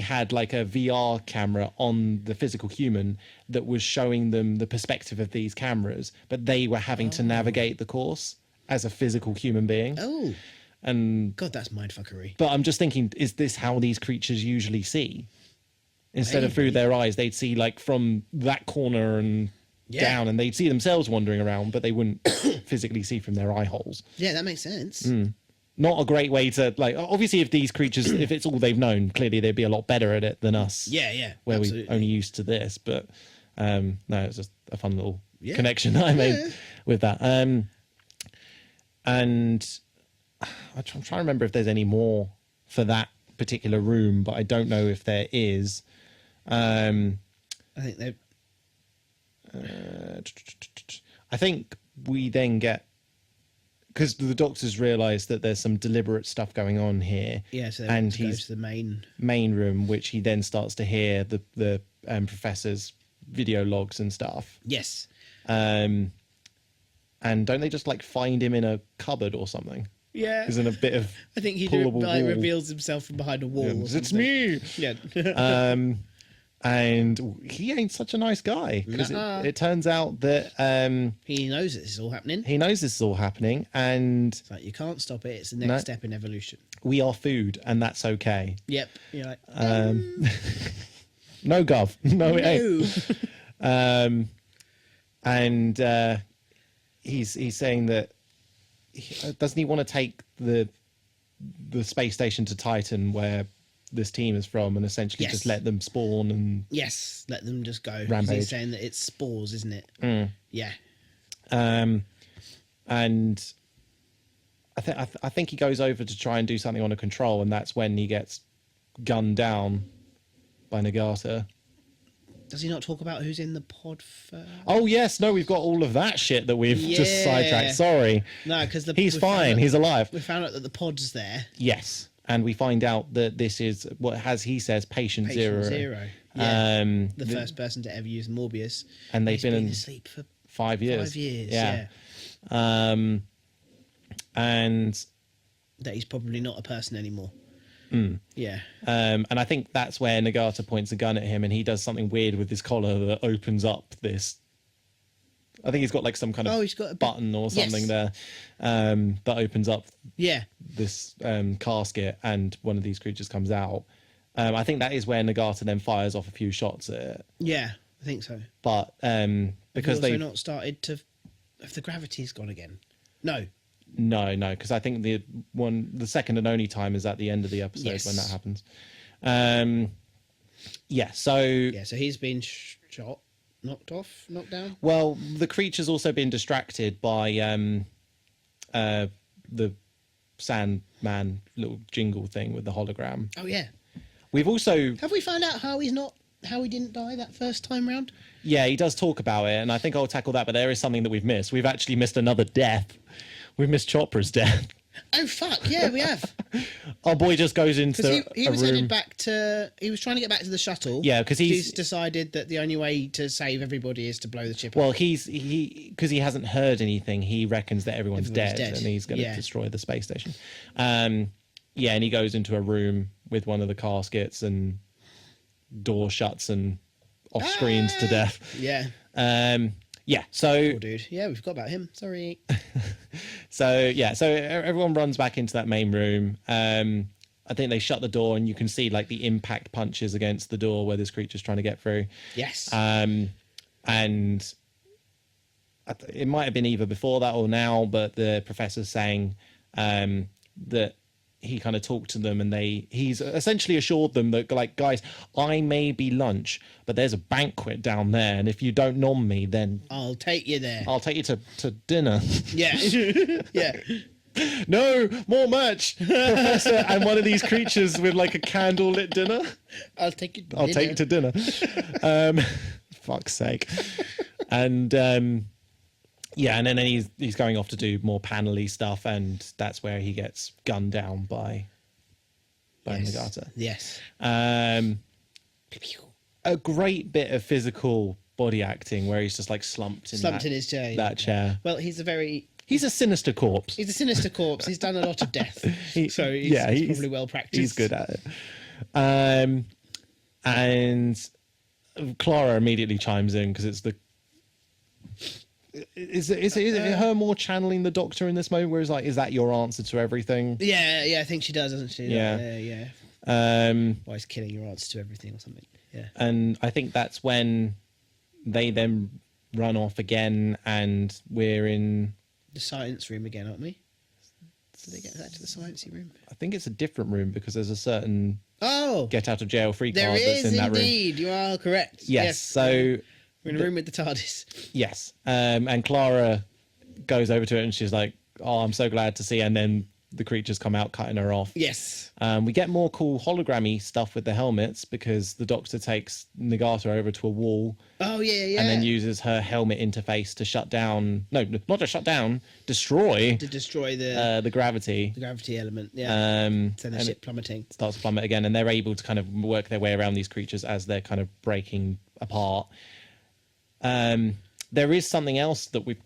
had like a VR camera on the physical human that was showing them the perspective of these cameras, but they were having to navigate the course as a physical human being. Oh. And God, that's mindfuckery. but I'm just thinking, is this how these creatures usually see? Instead of Maybe. through their eyes, they'd see like from that corner and down, and they'd see themselves wandering around, but they wouldn't physically see from their eye holes. Yeah, that makes sense. Not a great way to like. Obviously, if these creatures, if it's all they've known, clearly they'd be a lot better at it than us. Yeah. where absolutely. we're only used to this. But no, it's just a fun little connection that I made with that. And I'm trying to remember if there's any more for that particular room, but I don't know if there is. I think they. I think we then get, because the Doctor's realised that there's some deliberate stuff going on here. Yeah, so and he goes he's to the main. main room, which he then starts to hear the professor's video logs and stuff. Yes. And don't they just like find him in a cupboard or something? Yeah. He's in a bit of I think he pullable wall. reveals himself from behind a wall. or It's something. me. Yeah. And he ain't such a nice guy, because Nuh-uh. it turns out that He knows this is all happening. he knows this is all happening, and It's like you can't stop it. It's the next No. step in evolution. we are food, and that's okay. Yep. You're like, No, Gov. No, it ain't. No. And he's saying that doesn't he want to take the space station to Titan, where this team is from, and essentially Yes. just let them spawn and Yes, let them just go. 'Cause Rampage. He's saying that it's spores, isn't it? Yeah. and I think he goes over to try and do something on a control, and that's when he gets gunned down by Nagata. Does he not talk about who's in the pod first? Oh yes, no, we've got all of that shit that we've just Yeah. sidetracked. Sorry, No, because he's fine. He's alive. We found out that the pod's there. Yes, and we find out that this is what, as he says, patient Patient zero. Zero. Yeah. Um, The first person to ever use Morbius. And they've He's been in asleep for 5 years. 5 years. Yeah. Yeah. And That he's probably not a person anymore. Yeah. and I think that's where Nagata points a gun at him, and he does something weird with his collar that opens up this. I think he's got like some kind of he's got a button or something Yes. there that opens up Yeah. this casket, and one of these creatures comes out. I think that is where Nagata then fires off a few shots at it. Yeah. I think so. But because Because they they've not started to. Have the gravity's gone again? No. no, because I think the second and only time is at the end of the episode Yes. when that happens. So Yeah. So he's been shot, knocked off, knocked down. well, the creature's also been distracted by the Sandman little jingle thing with the hologram. Oh yeah. We've also Have we found out how he didn't die that first time round? yeah, he does talk about it, and I think I'll tackle that. But there is something that we've missed. We've actually missed another death. We've missed Chopra's death. Oh fuck! Yeah, we have. Our boy just goes into Because he a was room. headed back to. He was trying to get back to the shuttle. Yeah, 'cause he's decided that the only way to save everybody is to blow the ship. Well, up. because he hasn't heard anything. He reckons that everyone's Everyone's dead, dead. and he's going to Yeah. destroy the space station. Yeah, and he goes into a room with one of the caskets, and door shuts and off screens to death. Yeah. Yeah, so Poor dude. Yeah, we forgot about him. Sorry. so everyone runs back into that main room. I think they shut the door, and you can see like the impact punches against the door where this creature's trying to get through. Yes. And it might have been either before that or now, but the professor's saying that he kind of talked to them, and he's essentially assured them that, like, guys, I may be lunch, but there's a banquet down there, and if you don't nom me, then I'll take you there. I'll take you to dinner. Yeah. Yeah. No, more merch, Professor, and one of these creatures with like a candle lit dinner. I'll take you. I'll take you to dinner. Fuck's sake. And yeah, and then he's going off to do more panel-y stuff, and that's where he gets gunned down by Nagata. Yes. A great bit of physical body acting where he's just like slumped in his chair. that chair. Well, he's He's a sinister corpse. a sinister corpse. He's done a lot of death, so he's probably well practiced. He's good at it. And Clara immediately chimes in because it's the. Is it her more channeling the Doctor in this moment, where it's like, is that your answer to everything? Yeah, I think she does, doesn't she? Yeah. Yeah. Um, Why is killing your answer to everything or something? Yeah. and I think that's when they then run off again, and we're in. The science room again, aren't we? Did they get back to the sciencey room? I think it's a different room because there's a certain Oh, get out of jail free there card that's is in that room. indeed. You are correct. Yes. So we're in a room with the TARDIS. yes, and Clara goes over to it, and she's like, "Oh, I'm so glad to see." And then the creatures come out, cutting her off. Yes. We get more cool hologrammy stuff with the helmets because the Doctor takes Nagata over to a wall Oh yeah. and then uses her helmet interface to shut down. No, not to shut down. Destroy to destroy the gravity. gravity element. Yeah. Send Send the ship plummeting. starts to plummet again, and they're able to kind of work their way around these creatures as they're kind of breaking apart. There is something else that we've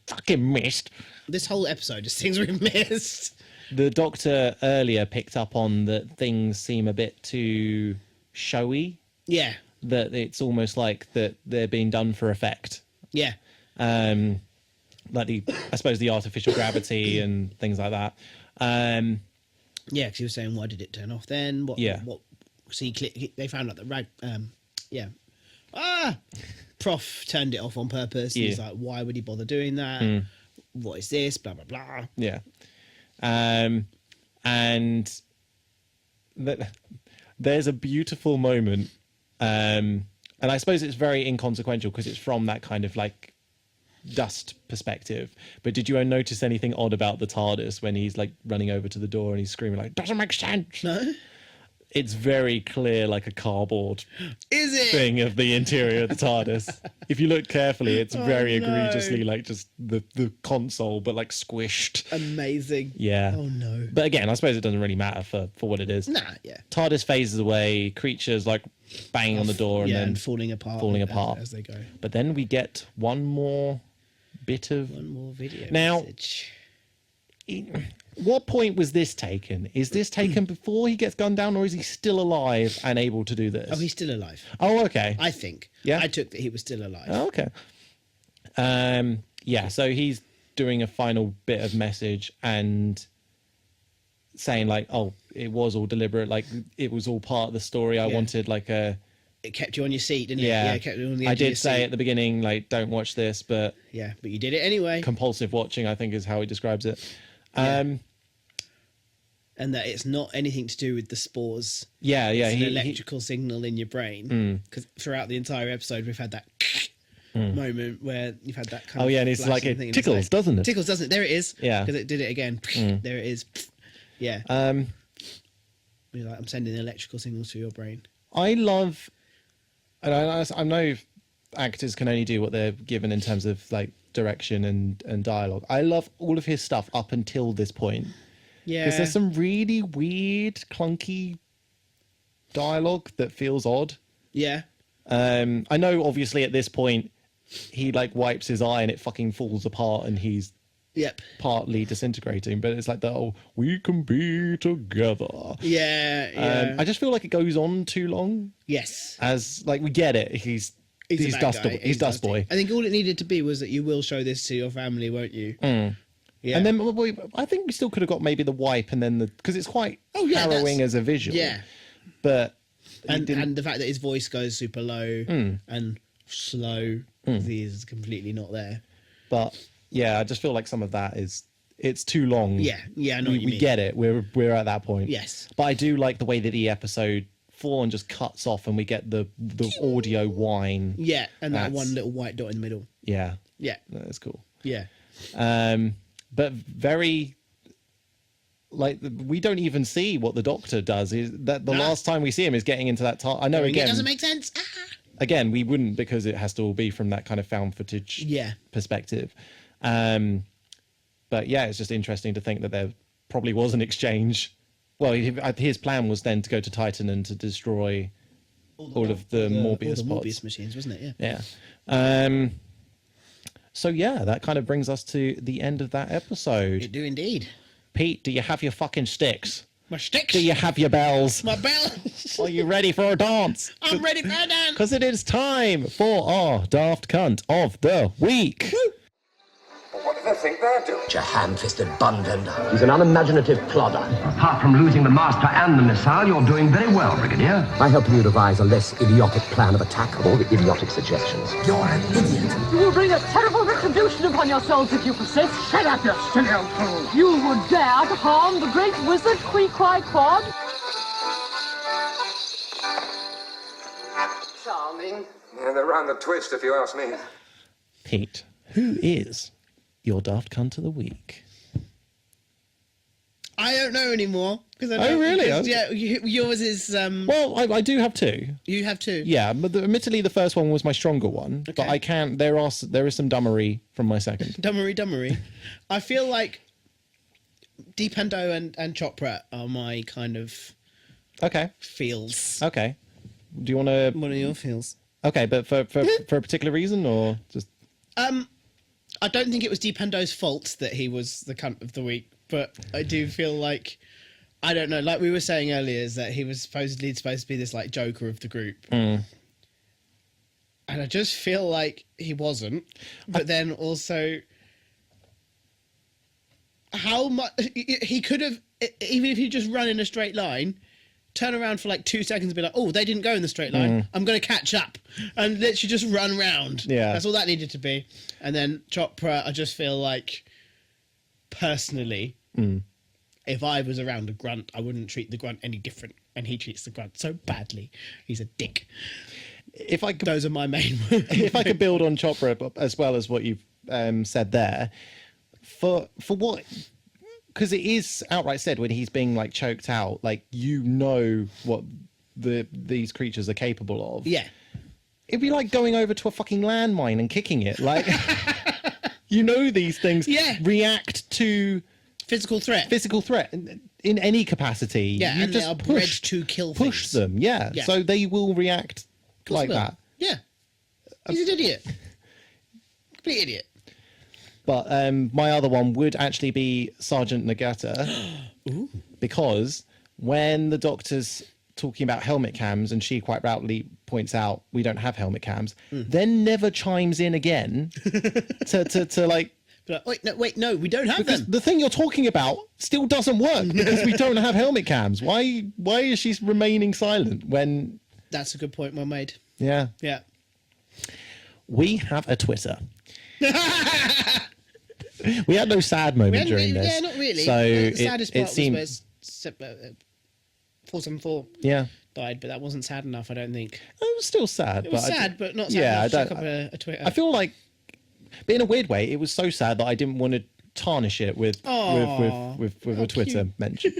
fucking missed. This whole episode is things we've missed. The Doctor earlier picked up on that things seem a bit too showy, Yeah. that it's almost like that they're being done for effect. Yeah. Like I suppose the artificial gravity and things like that. Yeah, because he was saying, why did it turn off then? What? Yeah. What? See, they found out that Yeah. Prof turned it off on purpose. Yeah. He's like, why would he bother doing that? What is this? Blah, blah, blah. Yeah. And there's a beautiful moment. And I suppose it's very inconsequential because it's from that kind of like dust perspective. But did you notice anything odd about the TARDIS when he's like running over to the door and he's screaming like, doesn't make sense? No? It's very clear like a cardboard Is it? thing of the interior of the TARDIS. If you look carefully, it's very no. egregiously like just the console, but like squished. Amazing. Yeah. Oh, no. But again, I suppose it doesn't really matter for what it is. Nah, yeah. TARDIS phases away, creatures like banging on the door and Yeah, then and falling apart. As they go. But then we get one more bit of... One more video Now- message. What point was this taken? Is this taken before he gets gunned down, or is he still alive and able to do this? Oh, he's still alive. Oh, okay. I think. Yeah? I took that he was still alive. Oh, okay. Yeah, so he's doing a final bit of message and saying like, oh, it was all deliberate, like it was all part of the story. I wanted like a... It kept you on your seat, didn't it? Yeah, It kept you on the edge I of your did say seat. at the beginning, like, don't watch this, but Yeah, but you did it anyway. compulsive watching, I think, is how he describes it. And that it's not anything to do with the spores. Yeah, It's an he, electrical signal in your brain. Because throughout the entire episode, we've had that moment where you've had that kind Oh of yeah, and it's like flashing it thing, and tickles, it's like, doesn't it? Tickles, doesn't it? There it is. Yeah. Because it did it again. There it is. Yeah. You're like, I'm sending electrical signals to your brain. I love, and I know actors can only do what they're given in terms of like direction and dialogue. I love all of his stuff up until this point. Yeah. Because there's some really weird, clunky dialogue that feels odd. Yeah. I know, obviously, at this point, he like wipes his eye and it fucking falls apart and he's Yep. partly disintegrating. But it's like the oh, we can be together. Yeah. Yeah. I just feel like it goes on too long. yes. As like we get it, he's a bad dust guy. he's dust dusty. boy. I think all it needed to be was that you will show this to your family, won't you? Yeah. And then I think we still could have got maybe the wipe and then the because it's quite yeah, harrowing that's- as a visual. yeah. But and the fact that his voice goes super low and slow is completely not there. But yeah, I just feel like some of that it's too long. Yeah, I know what you we mean. get it. We're at that point. Yes. But I do like the way that the episode full on just cuts off and we get the audio whine. Yeah, and that That's- one little white dot in the middle. Yeah. Yeah, That's cool. yeah. But very like we don't even see what the Doctor does. Is that the last time we see him is getting into that I know It again. doesn't make sense. Again, we wouldn't because it has to all be from that kind of found footage Yeah. perspective. But yeah, it's just interesting to think that there probably was an exchange. Well, his plan was then to go to Titan and to destroy all of the Morbius all the pods. Morbius machines, wasn't it? Yeah. Yeah. So yeah, that kind of brings us to the end of that episode. You do indeed. Pete, do you have your fucking sticks? My sticks. Do you have your bells? My bell. Are you ready for a dance? I'm ready for a dance. Because it is time for our Daft Cunt of the Week. What do they think they're doing? A ham-fisted bun vendor. He's an unimaginative plodder. Apart from losing the master and the missile, you're doing very well, Brigadier. I help you devise a less idiotic plan of attack of all the idiotic suggestions. You're an idiot. You will bring a terrible retribution upon yourselves if you persist. Shut up, you silly old fool! You would dare to harm the great wizard Queequeg-Quad? Charming. Yeah, they're round the twist, if you ask me. Pete, who is your Daft Cunt of the Week? I don't know anymore. Oh, really? because, Okay. yeah, yours is. Well, I do have two. You have two. Yeah, but admittedly the first one was my stronger one. But Okay. I can. There is some dummery from my second. Dummery. I feel like Deependo and Chopra are my kind of Okay. feels. Okay. Do you want to? What are your feels? Okay, but for a particular reason or just? I don't think it was Deependo's fault that he was the cunt of the week, but I do feel like, I don't know, like we were saying earlier, is that he was supposed to be this like Joker of the group. And I just feel like he wasn't. But then also, how much he could have, even if he just run in a straight line, turn around for like 2 seconds and be like, oh, they didn't go in the straight line. I'm going to catch up. And literally just run round. Yeah. That's all that needed to be. And then Chopra, I just feel like, personally, if I was around a grunt, I wouldn't treat the grunt any different. And he treats the grunt so badly. He's a dick. If I could, Those are my main if I could build on Chopra as well as what you've said there, for what, because it is outright said when he's being like choked out, like, you know what these creatures are capable of. Yeah. It'd be like going over to a fucking landmine and kicking it. Like, you know, these things react to physical threat in any capacity. Yeah, you and just they are bred to kill push things. them. Yeah. So they will react like that. Yeah. He's an idiot. Complete idiot. But my other one would actually be Sergeant Nagata. Because when the doctor's talking about helmet cams and she quite rightly points out we don't have helmet cams, then never chimes in again to like... But wait, no, we don't have them. The thing you're talking about still doesn't work because we don't have helmet cams. Why is she remaining silent when... That's a good point, well made. Yeah. Yeah. We have a Twitter. We had no sad moment during this. Yeah, not really. So the saddest part seemed... was where 474 died, but that wasn't sad enough, I don't think. It was still sad. It was sad, but not sad enough to chuck up a Twitter. I feel like, but in a weird way, it was so sad that I didn't want to tarnish it with a Twitter mention.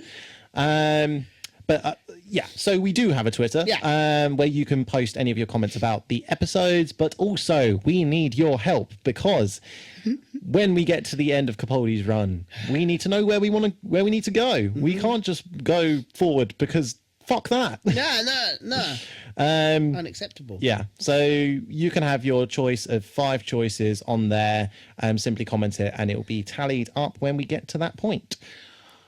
But yeah, so we do have a Twitter where you can post any of your comments about the episodes, but also we need your help because when we get to the end of Capaldi's run, we need to know where we need to go. We can't just go forward because fuck that. No. Unacceptable. Yeah. So you can have your choice of 5 choices on there. Simply comment it and it will be tallied up when we get to that point.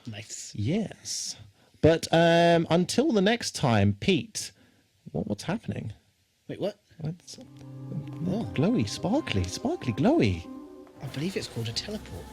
Nice. Yes. But until the next time, Pete, what's happening? Wait, what? Glowy, sparkly, glowy. I believe it's called a teleport.